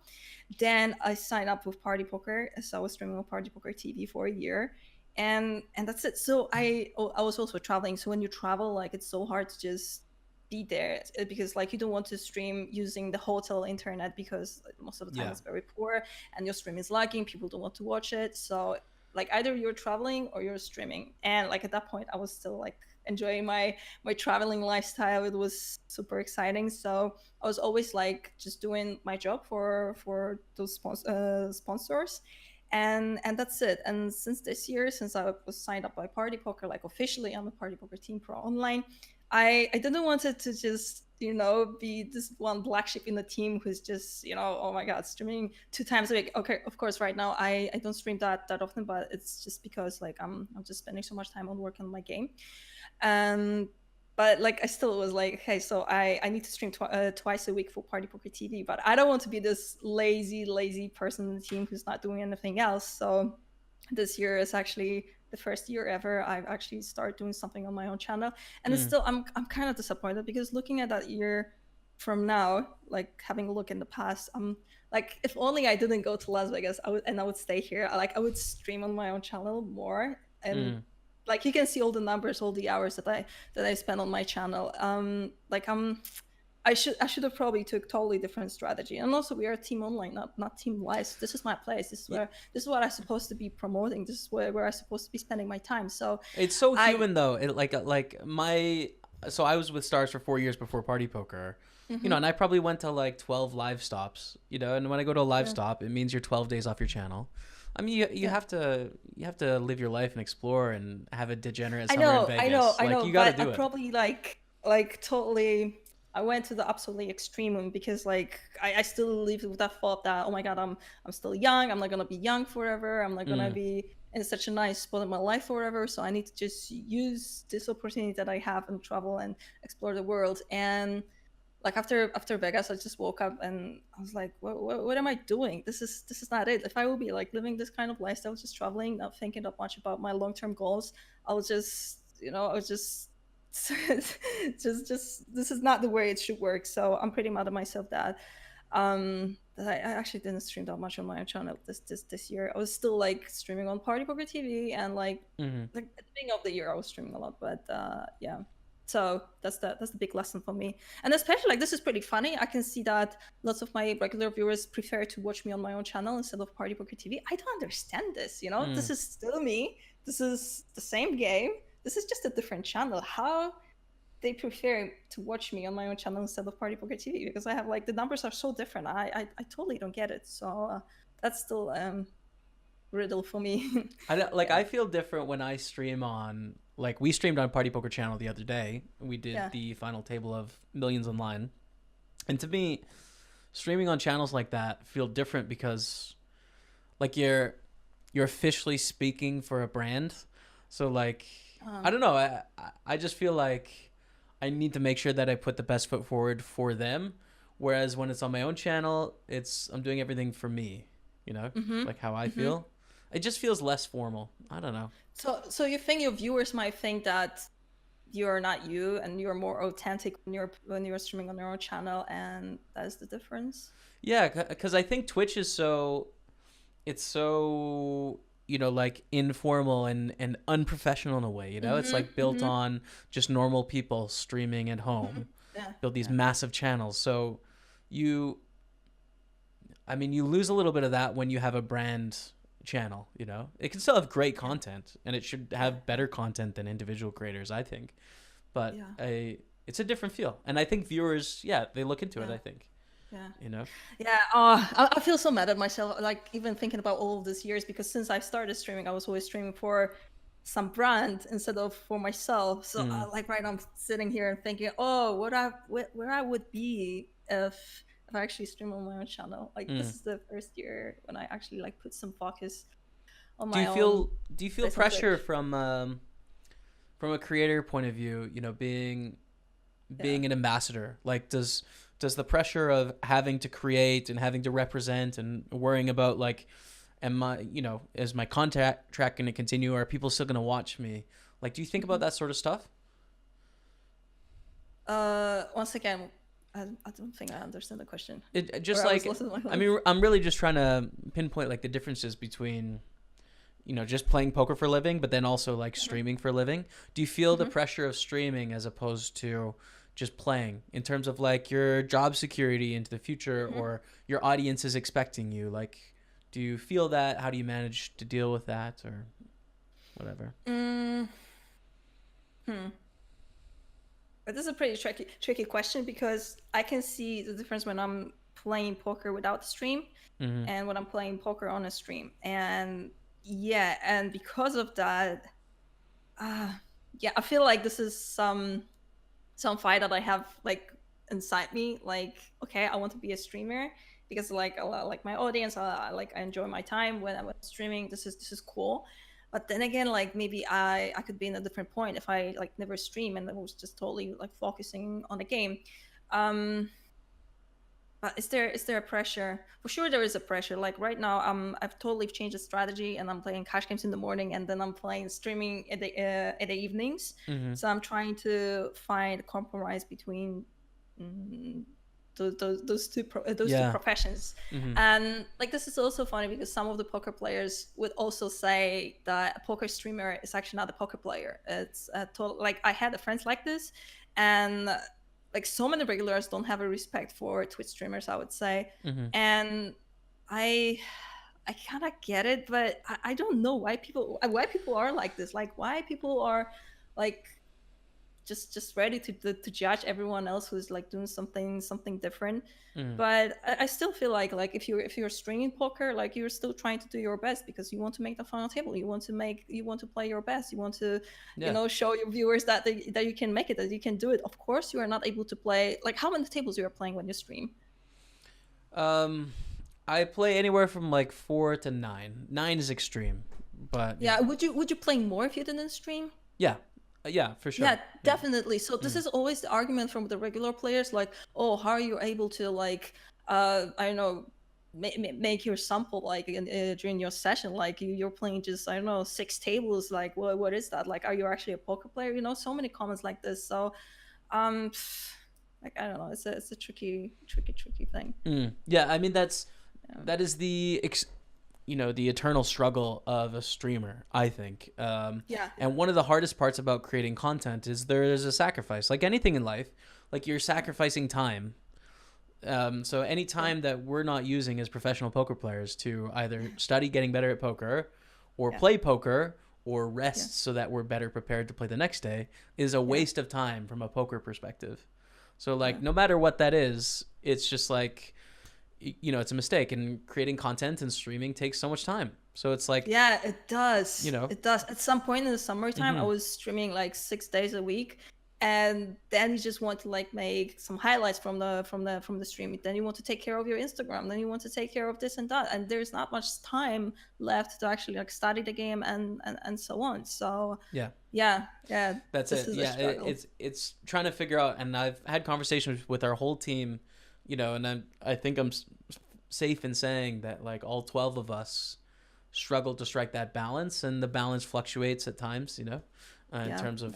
Then I signed up with Party Poker, so I was streaming on Party Poker TV for a year, and that's it. So I was also traveling. So when you travel, like it's so hard to just be there because like you don't want to stream using the hotel internet because most of the time Yeah. it's very poor and your stream is lagging, people don't want to watch it. So like either you're traveling or you're streaming, and like at that point I was still like enjoying my traveling lifestyle. It was super exciting, so I was always like just doing my job for those sponsors, and that's it. And since this year, since I was signed up by Party Poker, like officially I'm a Party Poker Team Pro online, I didn't want it to just be this one black sheep in the team who's just oh my god, streaming 2 times a week. Okay, of course right now I don't stream that often, but it's just because like I'm just spending so much time on work on my game. um but like I still was like, okay, so I need to stream twice a week for Party Poker TV, but I don't want to be this lazy person in the team who's not doing anything else. So this year is actually the first year ever I've actually started doing something on my own channel. And it's Mm. still I'm kind of disappointed because looking at that year from now, like having a look in the past, like if only I didn't go to Las Vegas, I would stay here. Like I would stream on my own channel more, and Mm. like you can see all the numbers, all the hours that I spend on my channel. Like I should have probably took totally different strategy. And also we are a team online, not team live. So this is my place. Y- This is what I'm supposed to be promoting. This is where I'm supposed to be spending my time. So It's so I human though. It like my so I was with Stars for 4 years before Party Poker. mhm, And I probably went to like 12 live stops, and when I go to a live yeah, stop, it means you're 12 days off your channel. I mean, you yeah. have to live your life and explore and have a degenerate I summer in know, Vegas. I Like know, you got to but I do it. probably like totally. I went to the absolutely extreme because like I still live with that thought that, oh my god, I'm still young. I'm not gonna be young forever. I'm not gonna Mm. be in such a nice spot in my life forever. So I need to just use this opportunity that I have and travel and explore the world. And like after Vegas, I just woke up and I was like, what am I doing? This is not it. If I will be like living this kind of lifestyle, just traveling, not thinking that much about my long-term goals, I'll just I was just just this is not the way it should work. So I'm pretty mad at myself that I actually didn't stream that much on my channel this year. I was still like streaming on Party Poker TV, and Hmm. like at the beginning of the year I was streaming a lot, but yeah. So that's the big lesson for me. And especially like this is pretty funny. I can see that lots of my regular viewers prefer to watch me on my own channel instead of Party Poker TV. I don't understand this, Mm. This is still me. This is the same game. This is just a different channel. How they prefer to watch me on my own channel instead of Party Poker TV, because I have like the numbers are so different. I totally don't get it. So that's still riddle for me. I don't- like Yeah, I feel different when I stream on like we streamed on Party Poker Channel the other day. We did yeah. the final table of Millions Online, and to me, streaming on channels like that feel different because like you're officially speaking for a brand. So like I Um, don't know. I just feel like I need to make sure that I put the best foot forward for them. Whereas when it's on my own channel, I'm doing everything for me. mhm, Like how I mhm. feel. It just feels less formal. I don't know. So you think your viewers might think that you're not you and you're more authentic when you're streaming on your own channel, and that is the difference. Yeah, because I think Twitch is it's so like informal and unprofessional in a way. It's Mhm, like built mhm, on just normal people streaming at mhm. home, Yeah, build these yeah. massive channels. So you I mean you lose a little bit of that when you have a brand channel, you know. It can still have great content, and it should have better content than individual creators, I think. But Yeah. it's a different feel, and I think viewers, they look into it, Yeah. I think, Yeah. you know. Yeah. I feel so mad at myself, like even thinking about all of these years, because since I started streaming, I was always streaming for some brand instead of for myself. So like right now I'm sitting here and thinking, oh, where I would be if I actually stream on my own channel. Like this is the first year when I actually like put some focus on Do you my own feel place on pressure Twitch. from a creator point of view, you know, Yeah. being an ambassador? Like, does the pressure of having to create and having to represent and worrying about, like, am I, you know, is my contact track going to continue? Are people still going to watch me? Like, do you think about that sort of stuff? Once again, I don't think I understand the question. It just Or I was like, listening to my I phone. mean, I'm really just trying to pinpoint like the differences between, you know, just playing poker for a living, but then also like streaming for a living. Do you feel the pressure of streaming as opposed to just playing in terms of like your job security into the future, or your audience is expecting you? Like, do you feel that? How do you manage to deal with that, or whatever? But this is a pretty tricky question, because I can see the difference when I'm playing poker without the stream and when I'm playing poker on a stream. And yeah, and because of that, yeah, I feel like this is some fight that I have like inside me. Like, okay, I want to be a streamer because like like my audience, I enjoy my time when I'm streaming. This is cool. But then again, like maybe I could be in a different point if I like never stream and I was just totally like focusing on the game. But is there a pressure? For sure, there is a pressure. Like right now, I've totally changed the strategy, and I'm playing cash games in the morning, and then I'm playing streaming at the evenings. So I'm trying to find a compromise between mm, those two Yeah. professions. And like this is also funny because some of the poker players would also say that a poker streamer is actually not a poker player. It's a total, like I had a friends like this, and like so many regulars don't have a respect for Twitch streamers, I would say. And I kind of get it, but I don't know why people are like this. Like why people are like just ready to judge everyone else who's like doing something different. But I still feel like if you're streaming poker, like you're still trying to do your best because you want to make the final table. You want to play your best. You want to Yeah. show your viewers that that you can make it, that you can do it. Of course, you are not able to play like how many tables you are playing when you stream. I play anywhere from like 4 to 9. 9 is extreme, but Yeah, would you play more if you didn't stream? yeah, yeah, for sure. Yeah, definitely. So this is always the argument from the regular players, like, oh, how are you able to like, I don't know, make your sample like during your session, like you're playing just I don't know 6 tables, like what is that? Like, are you actually a poker player? So many comments like this. So, um, like I don't know, it's a tricky thing. Yeah, I mean that is the eternal struggle of a streamer, I think. Yeah. And one of the hardest parts about creating content is there is a sacrifice. Like anything in life, like you're sacrificing time. So any time that we're not using as professional poker players to either study getting better at poker, or play poker, or rest so that we're better prepared to play the next day is a waste of time from a poker perspective. So like no matter what that is, it's just like it's a mistake, and creating content and streaming takes so much time. So it's like Yeah, it does. You know? It does. At some point in the summertime, I was streaming like 6 days a week, and then you just want to like make some highlights from the stream. Then you want to take care of your Instagram. Then you want to take care of this and that, and there's not much time left to actually like study the game and so on. So yeah, yeah, that's this it. is a Yeah, struggle. it's trying to figure out, and I've had conversations with our whole team, and I think I'm safe in saying that like all 12 of us struggle to strike that balance, and the balance fluctuates at times, in terms of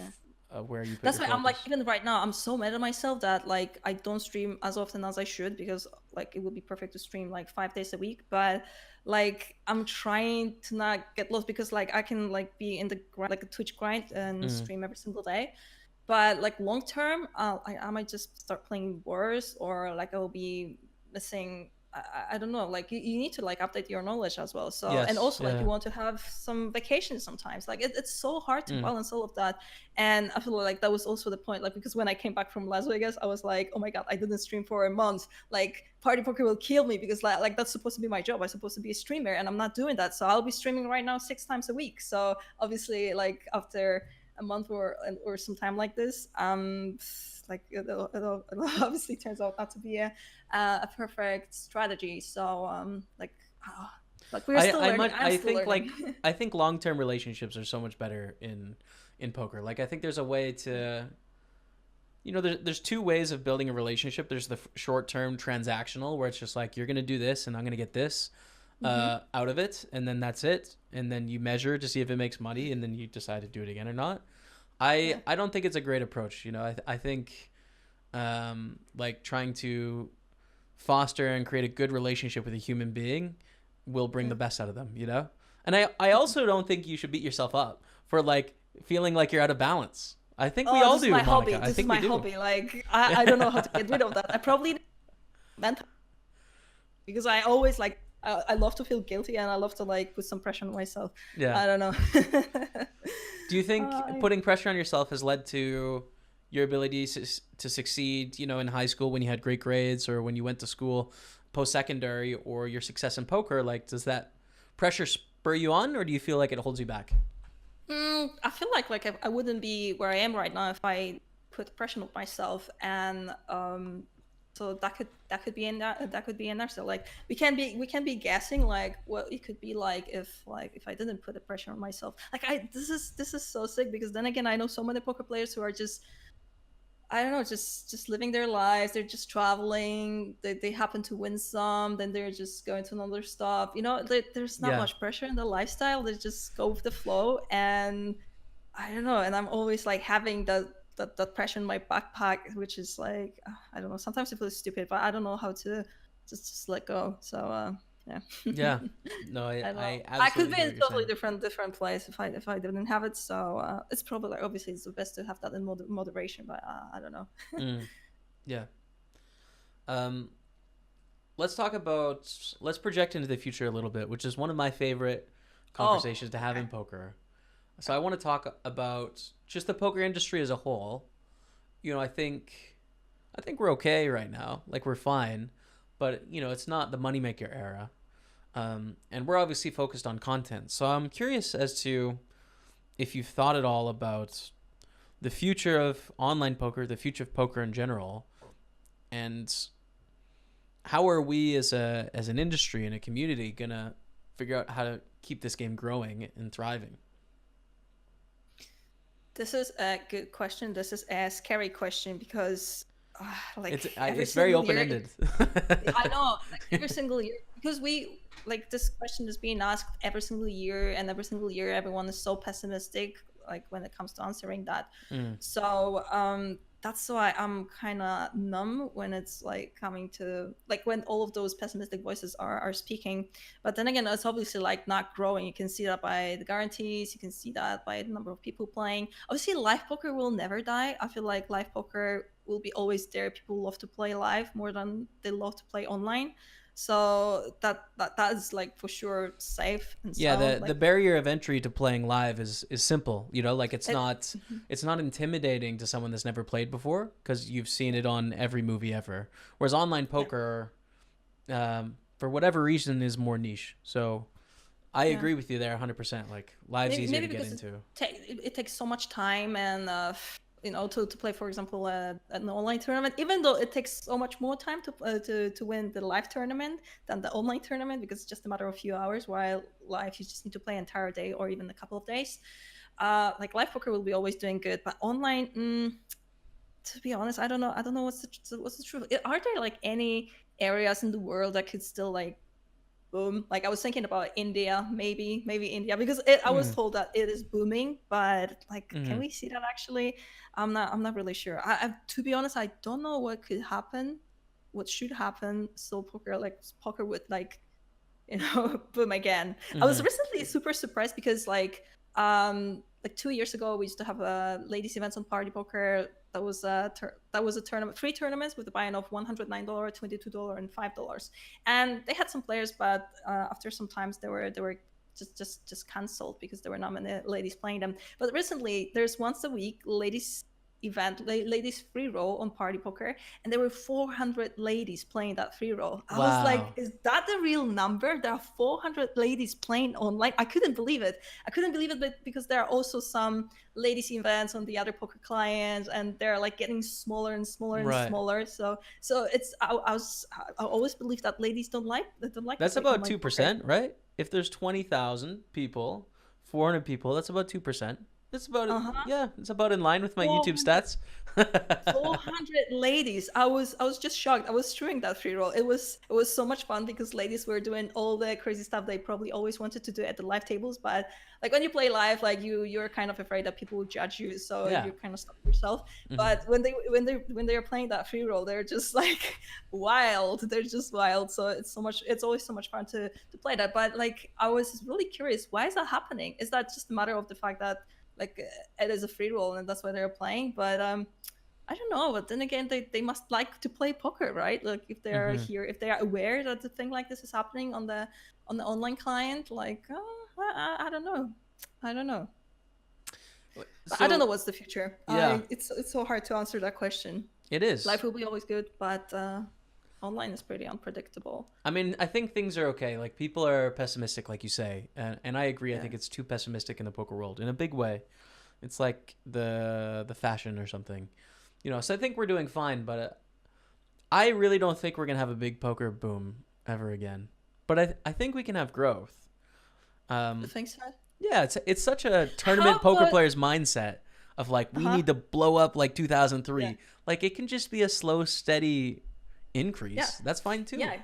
where you put That's your why I'm like, focus. even right now, I'm so mad at myself that like I don't stream as often as I should, because like it would be perfect to stream like 5 days a week. But like I'm trying to not get lost, because like I can like be in the like a Twitch grind and stream every single day. But like long term, I might just start playing worse, or like I will be missing I don't know, like you need to like update your knowledge as well. So, and Yes. also like Yeah. you want to have some vacation sometimes. Like it's so hard to Mm. balance all of that. And I feel like that was also the point. Like because when I came back from Las Vegas, I was like, oh my god, I didn't stream for a month. Like Party Poker will kill me because like that's supposed to be my job. I'm supposed to be a streamer, and I'm not doing that. So I'll be streaming right now 6 times a week. So obviously, like after a month or some time like this, like it'll obviously turns out not to be a perfect strategy. So like we're still learning. I'm I still think like learning. I think long-term relationships are so much better in poker. Like I think there's a way to, there's two ways of building a relationship. There's the short-term transactional where it's just like you're gonna do this and I'm gonna get this out of it, and then that's it, and then you measure to see if it makes money, and then you decide to do it again or not. Yeah. I don't think it's a great approach. I think like trying to foster and create a good relationship with a human being will bring the best out of them, And I also don't think you should beat yourself up for like feeling like you're out of balance. I think we all This is do, my Monika. hobby. I This is think we my do. hobby. Like I don't know how to get rid of that. I probably mental because I always like I love to feel guilty and I love to like put some pressure on myself. Yeah. I don't know. Do you think putting pressure on yourself has led to your ability to succeed, in high school when you had great grades, or when you went to school post-secondary, or your success in poker? Like, does that pressure spur you on, or do you feel like it holds you back? I feel like I wouldn't be where I am right now if I put pressure on myself, and so that could be in there. So like we can be guessing like what it could be like if I didn't put the pressure on myself. Like this is so sick because then again I know so many poker players who are just, I don't know, just living their lives. They're just traveling. They happen to win some, then they're just going to another stop. There's not Yeah. much pressure in the lifestyle. They just go with the flow, and I don't know. And I'm always like having that pressure in my backpack, which is like I don't know. Sometimes it feels stupid, but I don't know how to just let go. So yeah. Yeah. No, I don't know. I I could absolutely be hear in what a you're totally saying. different place if I didn't have it. So it's probably like obviously it's the best to have that in moderation, but I don't know. Yeah. Um, let's project into the future a little bit, which is one of my favorite conversations to have in poker. So I want to talk about just the poker industry as a whole. I think we're okay right now. Like we're fine, but it's not the moneymaker era. And we're obviously focused on content. So I'm curious as to if you've thought at all about the future of online poker, the future of poker in general, and how are we as an industry and a community gonna figure out how to keep this game growing and thriving? This is a good question. This is a scary question because It's very open-ended. I know, like every single year, because this question is being asked every single year, and every single year everyone is so pessimistic like when it comes to answering that. So that's why I'm kind of numb when it's like coming to like when all of those pessimistic voices are speaking. But then again, it's obviously like not growing. You can see that by the guarantees. You can see that by the number of people playing. Obviously, live poker will never die. I feel like live poker will be always there. People love to play live more than they love to play online. So that is like for sure safe and Yeah, sound. the barrier of entry to playing live is simple. Like it's not intimidating to someone that's never played before because you've seen it on every movie ever. Whereas online poker, for whatever reason, is more niche. So I agree with you there 100%. Like live's easier to get into. It takes so much time and to play, for example, an online tournament, even though it takes so much more time to win the live tournament than the online tournament, because it's just a matter of a few hours, while live you just need to play an entire day or even a couple of days. Like live poker will be always doing good, but online, to be honest, I don't know what's the truth. Are there like any areas in the world that could still like boom? Like I was thinking about India, maybe India, because I was told that it is booming, but like can we see that actually? I'm not really sure. To be honest, I don't know what could happen, what should happen, so poker would like boom again. I was recently super surprised because like like 2 years ago, we used to have a ladies events on Party Poker. That was a tournament, 3 tournaments with a buy-in of $109, $22, and $5. And they had some players, but after some times they were just cancelled because there were not many ladies playing them. But recently, there's once a week ladies event, ladies free roll on Party Poker, and there were 400 ladies playing that free roll. I was like, Wow. is that the real number? There are 400 ladies playing online. I couldn't believe it. But because there are also some ladies events on the other poker clients, and they're like getting smaller and smaller and Right. smaller. So it's I always believe that ladies don't like to That's play about online poker. 2%, right? If there's 20,000 people, 400 people, that's about 2%. It's about, Uh-huh. yeah, it's about in line with my YouTube 400 stats. 400 ladies. I was just shocked. I was streaming that free roll. It was so much fun because ladies were doing all the crazy stuff they probably always wanted to do at the live tables. But like when you play live, like you're kind of afraid that people will judge you, so Yeah. you kind of stop yourself. Hmm. But when they are playing that free roll, they're just like wild. They're just wild. So it's always so much fun to play that. But like I was really curious, why is that happening? Is that just a matter of the fact that like it is a free roll and that's why they're playing? But I don't know, but then again, they must like to play poker, right? Like if they're Hmm. here, if they are aware that the thing like this is happening on the online client, like I don't know, I don't know. But I don't know So, what's the future. yeah, It's so hard to answer that question. it is. Life will be always good, but online is pretty unpredictable. I mean, I think things are okay. Like, people are pessimistic, like you say. And I agree. I Yeah. think it's too pessimistic in the poker world in a big way. It's like the fashion or something. So I think we're doing fine, but I really don't think we're going to have a big poker boom ever again. But I think we can have growth. You Um, think so? yeah, it's such a How tournament poker about player's mindset of like, we huh? need to blow up like Yeah. 2003. Like, it can just be a slow, steady Yeah. increase. That's fine too. Yeah.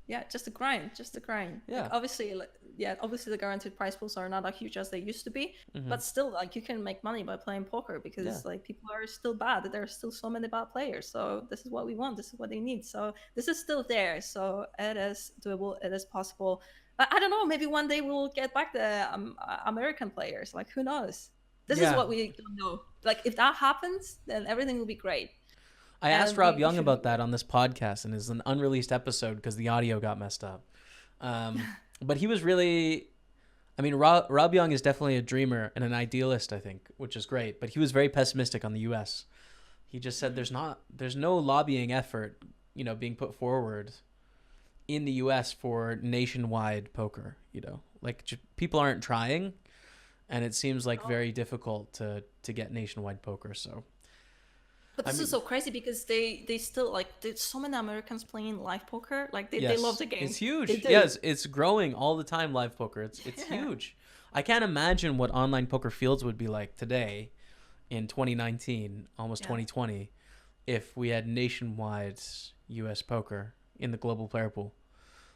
Yeah, just a grind, just a grind. Like Yeah. obviously, like, yeah, obviously the guaranteed prize pools are not as huge as they used to be, Hmm. but still, like you can make money by playing poker Yeah. because like people are still bad. There are still so many bad players. So this is what we want. This is what they need. So this is still there. So it is doable. It is possible. But I don't know. Maybe one day we'll get back the American players. Like who knows? This is Yeah. what we don't know. Like if that happens, then everything will be great, I asked and Rob we Young should be about that on this podcast, and it's an unreleased episode because the audio got messed up. But he was really, I mean, Rob Young is definitely a dreamer and an idealist, I think, which is great. But he was very pessimistic on the U.S. He just said there's no lobbying effort, being put forward in the U.S. for nationwide poker. Like people aren't trying, and it seems like great. very difficult to get nationwide poker. So But I this is mean, so crazy because they still like there's so many Americans playing live poker. Like they love yes, the game. it's huge. They do. Yes, it's growing all the time. Live poker, it's Yeah. huge. I can't imagine what online poker fields would be like today, in 2019, almost Yeah. 2020, if we had nationwide U.S. poker in the global player pool.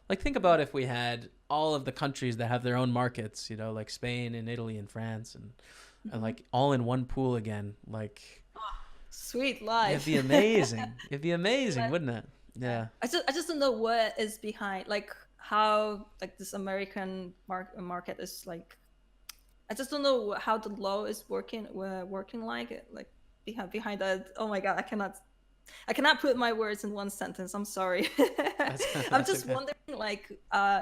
Like, think about if we had all of the countries that have their own markets, like Spain and Italy and France, and Mhm. like all in one pool again. Like, Sweet it'd life. be amazing. It'd be amazing, But, wouldn't it? yeah. Yeah. I just don't know what is behind like how like this American market is like. I just don't know how the law is working like behind that. Oh my god, I cannot put my words in one sentence. I'm sorry. That's I'm that's just okay. wondering, like,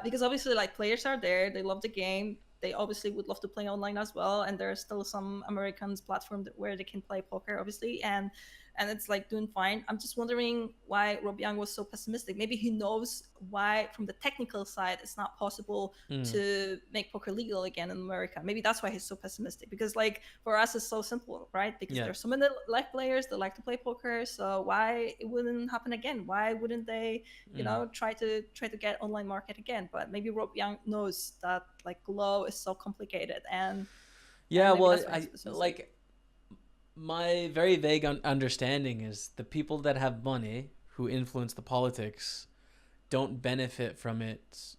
because obviously, like, players are there. They love the game. They obviously would love to play online as well. And there are still some Americans platform where they can play poker, obviously, and it's like doing fine. I'm just wondering why Rob Young was so pessimistic. Maybe he knows why, from the technical side, it's not possible Mm, to make poker legal again in America. Maybe that's why he's so pessimistic. Because like for us, it's so simple, right? Because yeah. there's so many live players that like to play poker. So why it wouldn't happen again? Why wouldn't they, Mm. try to get online market again? But maybe Rob Young knows that like law is so complicated, and Yeah, maybe well, that's why he's I pessimistic. like my very vague understanding is the people that have money who influence the politics don't benefit from it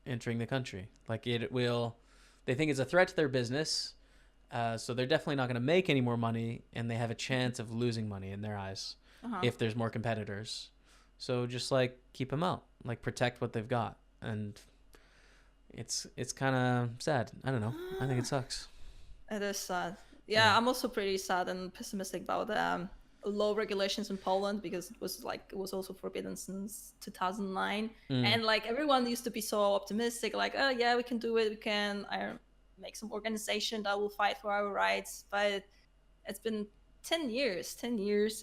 entering the country. Like, they think it's a threat to their business, so they're definitely not going to make any more money, and they have a chance of losing money in their eyes Uh-huh. if there's more competitors. So just like keep them out, like protect what they've got, and it's kind of sad. I don't know. I think it sucks. It is sad. Yeah. Yeah, I'm also pretty sad and pessimistic about low regulations in Poland, because it was also forbidden since 2009. Mm. And like everyone used to be so optimistic, like, oh yeah, we can do it. We can make some organization that will fight for our rights. But it's been 10 years,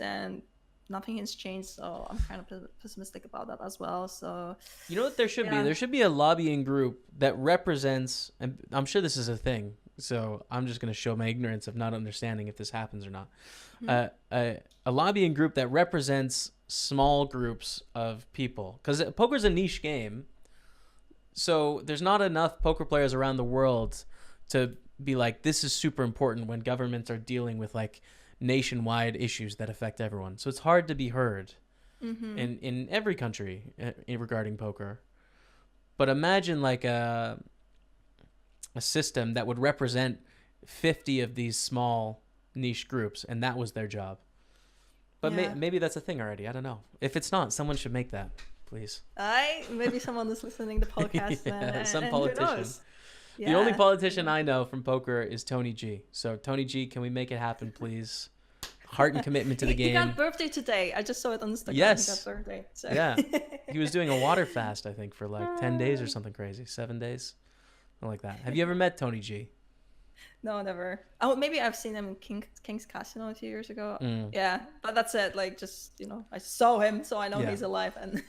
and nothing has changed. So I'm kind of pessimistic about that as well. So You know what there should be? yeah. There should be a lobbying group that represents, and I'm sure this is a thing, so I'm just going to show my ignorance of not understanding if this happens or not. A lobbying group that represents small groups of people. Because poker's a niche game, so there's not enough poker players around the world to be like, this is super important when governments are dealing with like nationwide issues that affect everyone. So it's hard to be heard in every country regarding poker. But imagine like a system that would represent 50 of these small niche groups, and that was their job. But maybe that's a thing already. I don't know. If it's not, someone should make that, please. Maybe someone is listening to the podcast. Some and politician. The only politician I know from poker is Tony G. So Tony G, can we make it happen, please? Heart and commitment to the game. He got birthday today. I just saw it on Instagram. Yes. He got birthday. So. Yeah. He was doing a water fast, I think, for like 10 days or something crazy. 7 days. Something like that. Have you ever met Tony G? No, never. Oh, maybe I've seen him in King's Casino a few years ago. Yeah, but that's it. Like, just, I saw him, so I know he's alive, and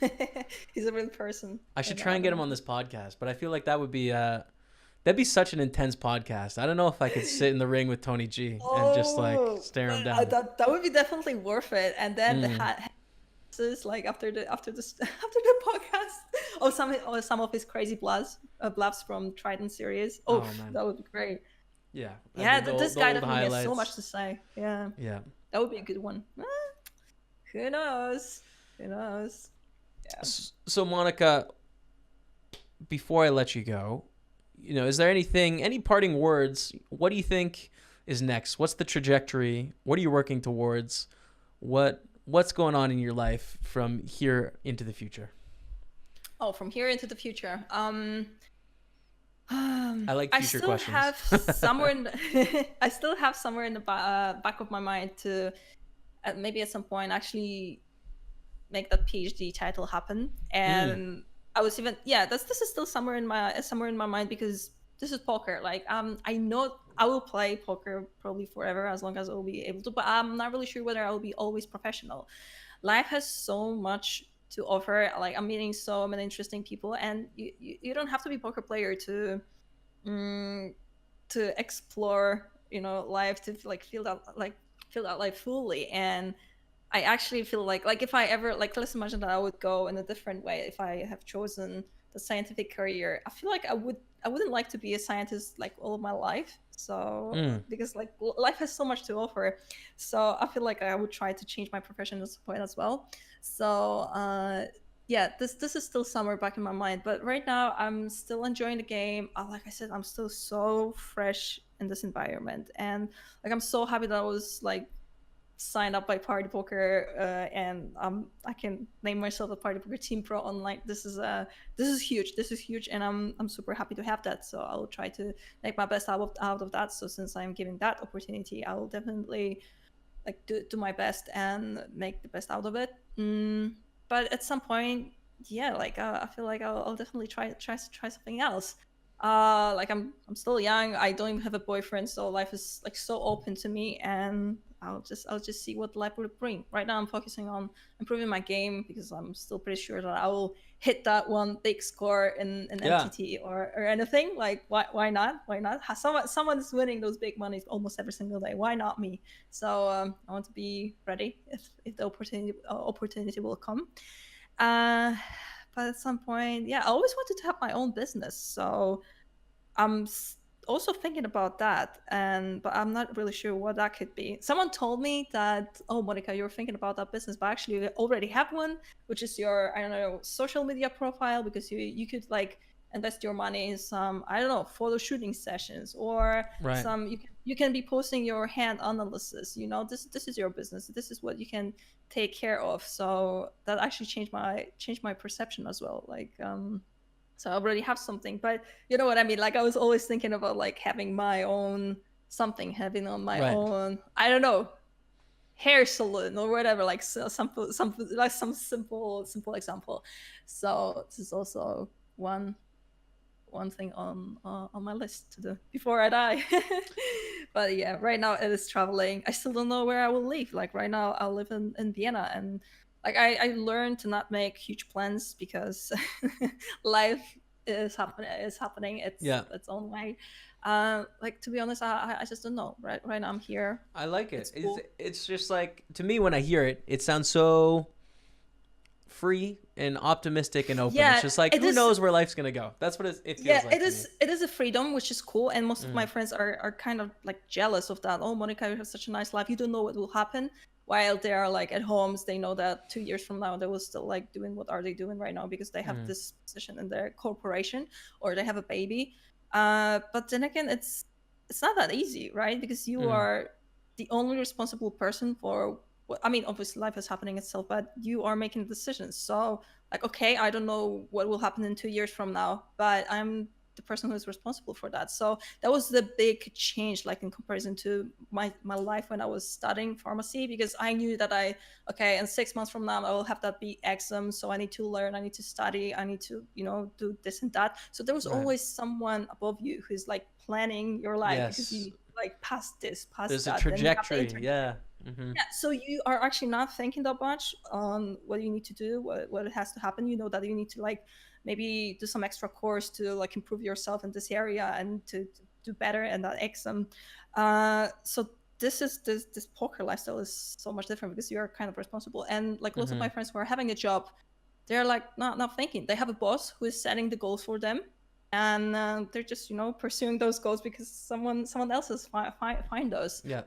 he's a real person. I should try and get him on this podcast, but I feel like that would be that'd be such an intense podcast. I don't know if I could sit in the ring with Tony G and just like stare him down. That would be definitely worth it. And then the like after the podcast, some of his crazy bluffs from Trident series. Oh man, that would be great. Yeah. Yeah, this guy definitely has so much to say. Yeah. Yeah. That would be a good one. Who knows? Yeah. So Monika, before I let you go, is there any parting words? What do you think is next? What's the trajectory? What are you working towards? What's going on in your life from here into the future? Oh, from here into the future. I like future questions. I still have somewhere in the back of my mind to maybe at some point actually make that PhD title happen. And I was even this is still somewhere in my mind, because this is poker. Like I know I will play poker probably forever, as long as I will be able to, but I'm not really sure whether I will be always professional. Life has so much to offer. Like, I'm meeting so many interesting people, and you don't have to be a poker player to explore life, to feel that life fully. And I actually feel like if I ever, let's imagine that I would go in a different way if I have chosen the scientific career. I feel like I wouldn't like to be a scientist like all of my life. So because life has so much to offer. So I feel like I would try to change my profession at some point as well. So this is still somewhere back in my mind. But right now I'm still enjoying the game. Like I said, I'm still so fresh in this environment, and I'm so happy that I was signed up by Party Poker, and I can name myself a Party Poker Team Pro online. This is huge, and I'm super happy to have that. So I'll try to make my best out of that. So since I'm given that opportunity, I will definitely do my best and make the best out of it. But at some point, I feel like I'll definitely try something else. I'm still young. I don't even have a boyfriend, so life is so open to me, and I'll just see what life will bring. Right now I'm focusing on improving my game, because I'm still pretty sure that I will hit that one big score in MTT or anything. Why not? Someone is winning those big monies almost every single day. Why not me? So I want to be ready if the opportunity will come. But at some point, I always wanted to have my own business. So I'm also thinking about that, but I'm not really sure what that could be. Someone told me that, oh, Monika, you're thinking about that business, but actually you already have one, which is your, social media profile, because you could invest your money in some, photo shooting sessions, or some, you can be posting your hand analysis. This is your business. This is what you can take care of. So that actually changed my perception as well. So I already have something. But you know what I mean? Like I was always thinking about like having my own something, having on my Right. own, I don't know, hair salon or whatever, like some like some simple example. So this is also one thing on my list to do before I die. But yeah, right now it is traveling. I still don't know where I will live. Like right now I'll live in Vienna, and like I learned to not make huge plans because life is happening its own way. Like to be honest, I just don't know. Right now I'm here. I like it. It's cool. It's just like, to me, when I hear it, it sounds so free and optimistic and open. Yeah, It's just like, it who is. knows where life's gonna go? That's what it feels Yeah, like it to is. me. It is a freedom, which is cool, and most of my friends are kind of like jealous of that. Oh, Monika, you have such a nice life. You don't know what will happen. While they are like at homes, they know that 2 years from now they will still like doing what are they doing right now because they have this position in their corporation or they have a baby. But then again, it's not that easy, right? Because you are the only responsible person for what, I mean, obviously life is happening itself, but you are making decisions. So like, okay, I don't know what will happen in 2 years from now, but I'm the person who is responsible for that. So that was the big change, like in comparison to my life when I was studying pharmacy, because I knew that okay, in 6 months from now I will have that big exam, so I need to learn, I need to study, I need to, do this and that. So there was always someone above you who's like planning your life because you like past this, past There's that. a trajectory. Yeah. Yeah, so you are actually not thinking that much on what you need to do, what has to happen. You know that you need to like maybe do some extra course to like improve yourself in this area and to do better in that exam. So this poker lifestyle is so much different because you are kind of responsible. And like lots of my friends who are having a job, they're like not thinking. They have a boss who is setting the goals for them, and they're just pursuing those goals because someone else has find those. Yeah.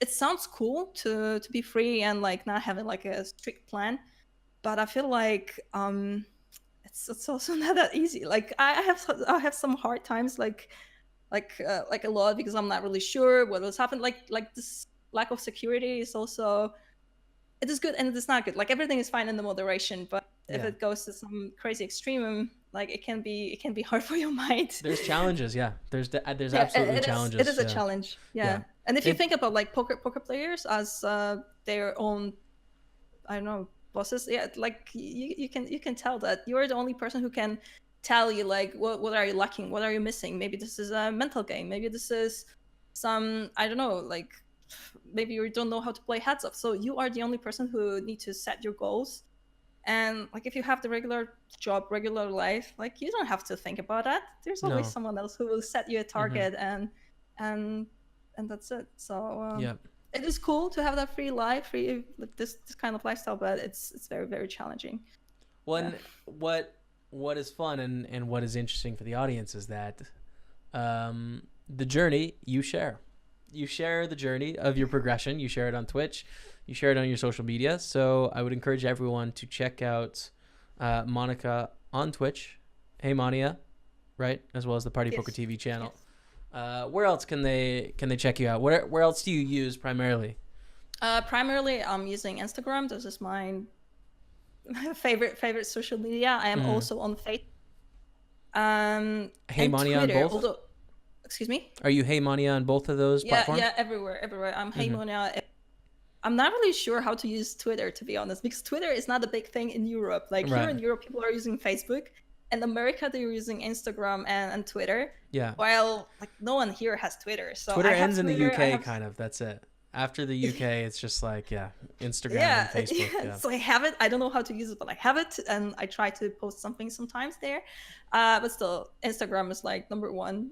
It sounds cool to be free and like not having like a strict plan, but I feel like it's also not that easy. Like I have some hard times, like a lot, because I'm not really sure what will happen. Like this lack of security is also, it is good and it is not good. Like everything is fine in the moderation, but if it goes to some crazy extreme, like it can be hard for your mind. There's challenges. Yeah. There's absolutely challenges. It is a challenge. Yeah. And if you think about like poker players as their own, I don't know, bosses, yeah, like you can tell that you're the only person who can tell you like what are you lacking, what are you missing. Maybe this is a mental game, maybe this is some, I don't know, like maybe you don't know how to play heads up. So you are the only person who need to set your goals. And like if you have the regular job, regular life, like you don't have to think about that. There's always someone else who will set you a target, and that's it. So it is cool to have that free life, free like this kind of lifestyle, but it's very, very challenging. Well, and what is fun and what is interesting for the audience is that the journey you share the journey of your progression. You share it on Twitch, you share it on your social media. So I would encourage everyone to check out Monika on Twitch, Hey Monia, right, as well as the Party Poker TV channel. Where else can they check you out? Where else do you use primarily? Primarily I'm using Instagram. This is my favorite social media. I am also on Facebook. Hey Monia on both? Although, excuse me? Are you Hey Monia on both of those platforms? Yeah, everywhere. I'm Hey Monia. I'm not really sure how to use Twitter, to be honest, because Twitter is not a big thing in Europe. Like here in Europe, people are using Facebook. In America, they're using Instagram and Twitter. Yeah. While like no one here has Twitter. So Twitter ends in the UK, kind of. That's it. After the UK, it's just like Instagram and Facebook. Yeah. So I have it. I don't know how to use it, but I have it, and I try to post something sometimes there. But still, Instagram is like number one,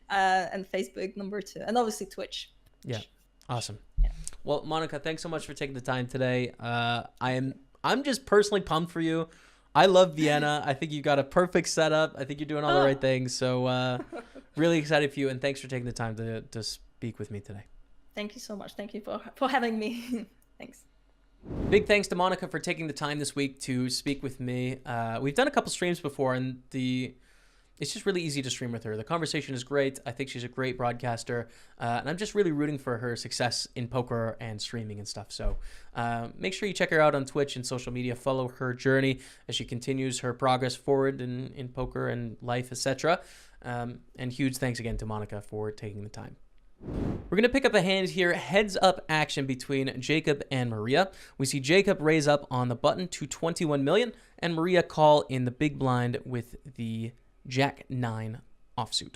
and Facebook number two, and obviously Twitch. Yeah. Awesome. Yeah. Well, Monika, thanks so much for taking the time today. I'm just personally pumped for you. I love Vienna. I think you got a perfect setup. I think you're doing all the right things. So really excited for you, and thanks for taking the time to speak with me today. Thank you so much. Thank you for having me. Thanks. Big thanks to Monika for taking the time this week to speak with me. We've done a couple streams before, and it's just really easy to stream with her. The conversation is great. I think she's a great broadcaster, and I'm just really rooting for her success in poker and streaming and stuff. So make sure you check her out on Twitch and social media. Follow her journey as she continues her progress forward in poker and life, etc. And huge thanks again to Monika for taking the time. We're going to pick up a hand here, heads up action between Jacob and Maria. We see Jacob raise up on the button to 21 million and Maria call in the big blind with the Jack 9 offsuit.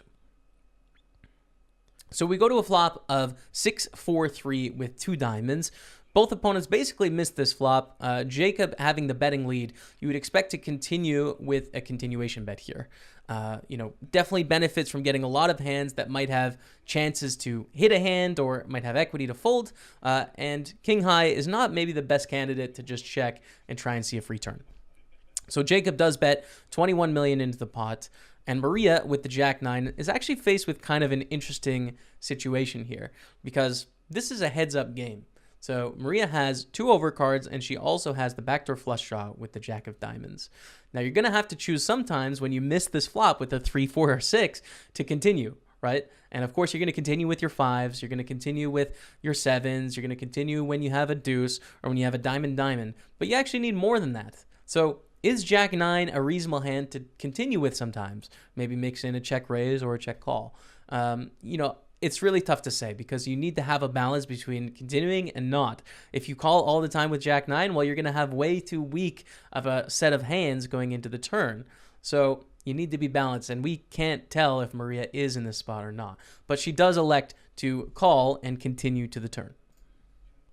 So we go to a flop of 6-4-3 with 2 diamonds. Both opponents basically missed this flop. Jacob having the betting lead, you would expect to continue with a continuation bet here. Definitely benefits from getting a lot of hands that might have chances to hit a hand or might have equity to fold. And King High is not maybe the best candidate to just check and try and see a free turn. So Jacob does bet 21 million into the pot, and Maria with the Jack 9 is actually faced with kind of an interesting situation here because this is a heads up game. So Maria has 2 overcards, and she also has the backdoor flush draw with the Jack of Diamonds. Now you're going to have to choose sometimes when you miss this flop with a 3, 4, or 6 to continue, right? And of course, you're going to continue with your 5s. You're going to continue with your 7s. You're going to continue when you have a deuce or when you have a diamond, but you actually need more than that. So is Jack 9 a reasonable hand to continue with sometimes? Maybe mix in a check raise or a check call. It's really tough to say because you need to have a balance between continuing and not. If you call all the time with Jack 9, well, you're going to have way too weak of a set of hands going into the turn. So you need to be balanced, and we can't tell if Maria is in this spot or not. But she does elect to call and continue to the turn.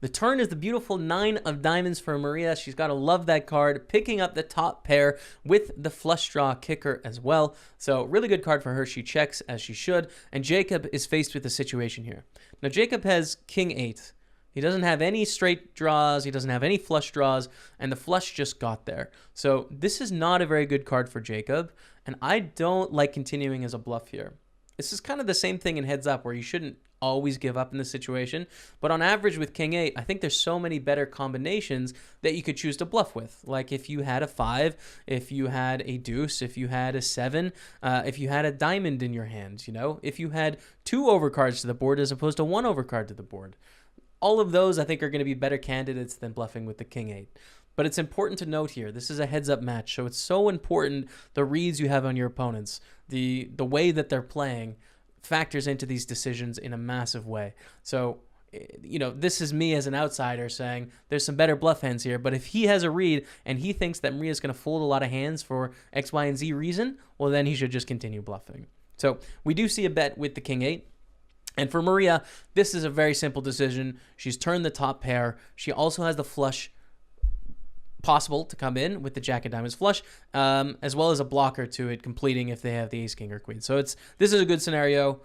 The turn is the beautiful 9 of diamonds for Maria. She's got to love that card, picking up the top pair with the flush draw kicker as well. So really good card for her. She checks as she should. And Jacob is faced with a situation here. Now Jacob has King 8. He doesn't have any straight draws. He doesn't have any flush draws. And the flush just got there. So this is not a very good card for Jacob. And I don't like continuing as a bluff here. This is kind of the same thing in heads up where you shouldn't always give up in this situation. But on average with King 8, I think there's so many better combinations that you could choose to bluff with. Like if you had a 5, if you had a deuce, if you had a 7, if you had a diamond in your hand, if you had 2 overcards to the board as opposed to 1 overcard to the board. All of those I think are going to be better candidates than bluffing with the King 8. But it's important to note here, this is a heads-up match, so it's so important the reads you have on your opponents, the way that they're playing factors into these decisions in a massive way. So, this is me as an outsider saying there's some better bluff hands here, but if he has a read and he thinks that Maria's going to fold a lot of hands for X, Y, and Z reason, well, then he should just continue bluffing. So we do see a bet with the King 8. And for Maria, this is a very simple decision. She's turned the top pair. She also has the flush possible to come in with the Jack of Diamonds flush, as well as a blocker to it completing if they have the ace, king, or queen. So this is a good scenario.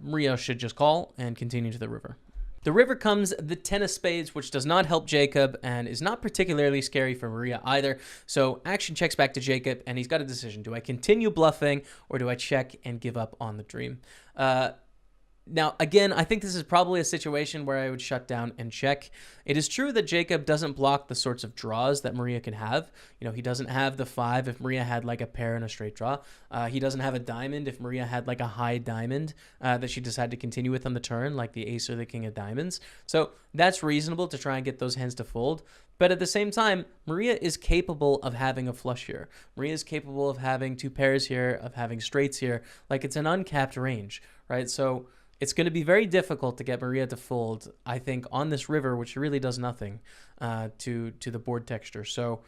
Maria should just call and continue to the river. The river comes the 10 of spades, which does not help Jacob and is not particularly scary for Maria either. So action checks back to Jacob, and he's got a decision. Do I continue bluffing or do I check and give up on the dream? Now, again, I think this is probably a situation where I would shut down and check. It is true that Jacob doesn't block the sorts of draws that Maria can have. He doesn't have the 5 if Maria had like a pair and a straight draw. He doesn't have a diamond if Maria had like a high diamond that she decided to continue with on the turn, like the ace or the king of diamonds. So that's reasonable to try and get those hands to fold. But at the same time, Maria is capable of having a flush here. Maria is capable of having 2 pairs here, of having straights here. Like it's an uncapped range, right? So it's going to be very difficult to get Maria to fold, I think, on this river, which really does nothing to the board texture. So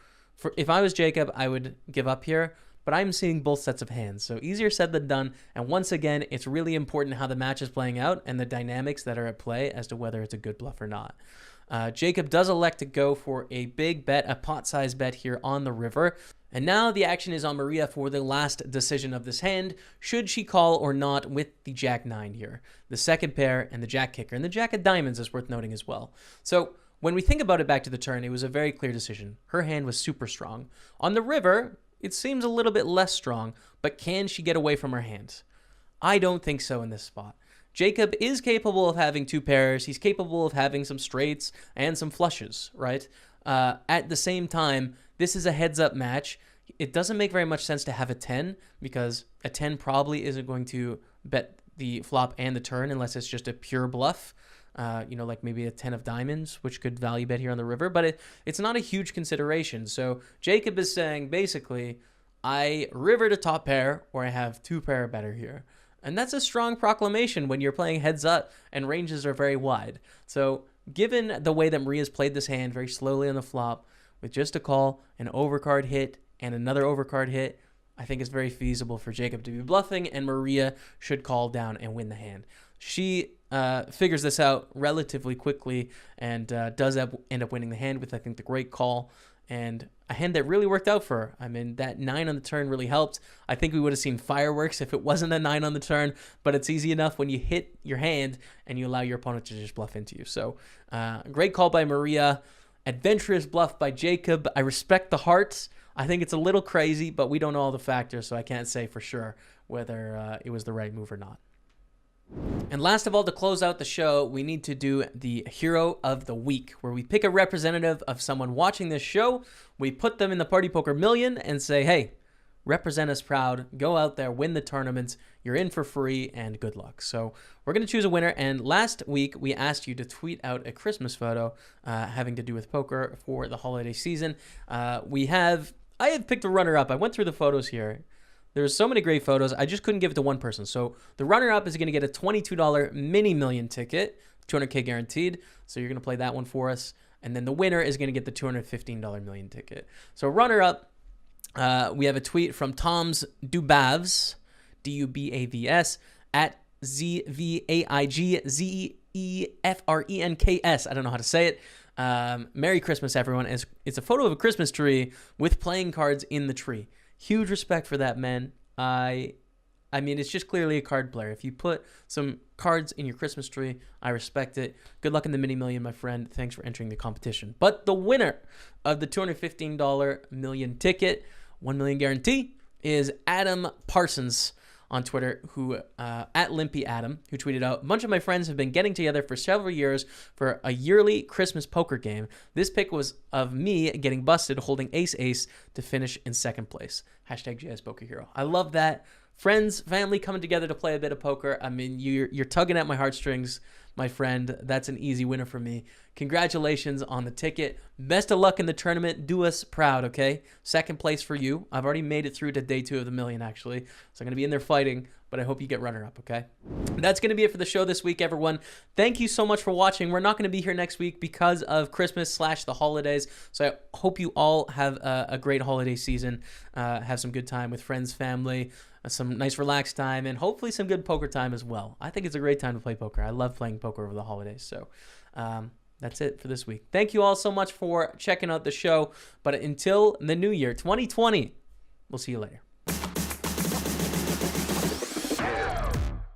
if I was Jacob, I would give up here, but I'm seeing both sets of hands. So easier said than done. And once again, it's really important how the match is playing out and the dynamics that are at play as to whether it's a good bluff or not. Jacob does elect to go for a big bet, a pot-sized bet here on the river. And now the action is on Maria for the last decision of this hand. Should she call or not with the Jack 9 here? The second pair and the Jack kicker. And the Jack of Diamonds is worth noting as well. So when we think about it back to the turn, it was a very clear decision. Her hand was super strong. On the river, it seems a little bit less strong, but can she get away from her hand? I don't think so in this spot. Jacob is capable of having 2 pairs. He's capable of having some straights and some flushes, right? At the same time, this is a heads-up match. it doesn't make very much sense to have a 10 because a 10 probably isn't going to bet the flop and the turn unless it's just a pure bluff. Like maybe a 10 of diamonds, which could value bet here on the river, but it's not a huge consideration. So Jacob is saying basically, I river to top pair or I have 2 pair better here. And that's a strong proclamation when you're playing heads up and ranges are very wide. So given the way that Maria's played this hand very slowly on the flop with just a call, an overcard hit, and another overcard hit, I think it's very feasible for Jacob to be bluffing, and Maria should call down and win the hand. She figures this out relatively quickly and does end up winning the hand with, I think, the great call and a hand that really worked out for her. I mean, that 9 on the turn really helped. I think we would have seen fireworks if it wasn't a 9 on the turn, but it's easy enough when you hit your hand and you allow your opponent to just bluff into you. So great call by Maria. Adventurous bluff by Jacob. I respect the hearts. I think it's a little crazy, but we don't know all the factors, so I can't say for sure whether it was the right move or not. And last of all, to close out the show, we need to do the Hero of the Week, where we pick a representative of someone watching this show, we put them in the Party Poker Million and say, hey, represent us proud, go out there, win the tournament, you're in for free, and good luck. So we're going to choose a winner, and last week we asked you to tweet out a Christmas photo having to do with poker for the holiday season. I have picked a runner-up. I went through the photos here. There's so many great photos. I just couldn't give it to one person. So the runner-up is going to get a $22 mini million ticket, $200K guaranteed. So you're going to play that one for us. And then the winner is going to get the $215 million ticket. So runner-up, we have a tweet from Tom's Dubavs, D-U-B-A-V-S, at ZVAIGZEEFRENKS. I don't know how to say it. Merry Christmas, everyone. It's a photo of a Christmas tree with playing cards in the tree. Huge respect for that, man. I mean, it's just clearly a card player. If you put some cards in your Christmas tree, I respect it. Good luck in the mini million, my friend. Thanks for entering the competition. But the winner of the $215 million ticket, 1 million guarantee, is Adam Parsons on Twitter, who at Limpy Adam, who tweeted out, a bunch of my friends have been getting together for several years for a yearly Christmas poker game. This pick was of me getting busted holding ace-ace to finish in second place. Hashtag JS Poker Hero. I love that. Friends, family coming together to play a bit of poker. I mean, you're tugging at my heartstrings, my friend. That's an easy winner for me. Congratulations on the ticket. Best of luck in the tournament. Do us proud, okay? Second place for you. I've already made it through to day 2 of the million, actually. So I'm going to be in there fighting, but I hope you get runner-up, okay? That's going to be it for the show this week, everyone. Thank you so much for watching. We're not going to be here next week because of Christmas / the holidays. So I hope you all have a great holiday season. Have some good time with friends, family, some nice relaxed time, and hopefully some good poker time as well. I think it's a great time to play poker. I love playing poker over the holidays. So that's it for this week. Thank you all so much for checking out the show. But until the new year, 2020, we'll see you later.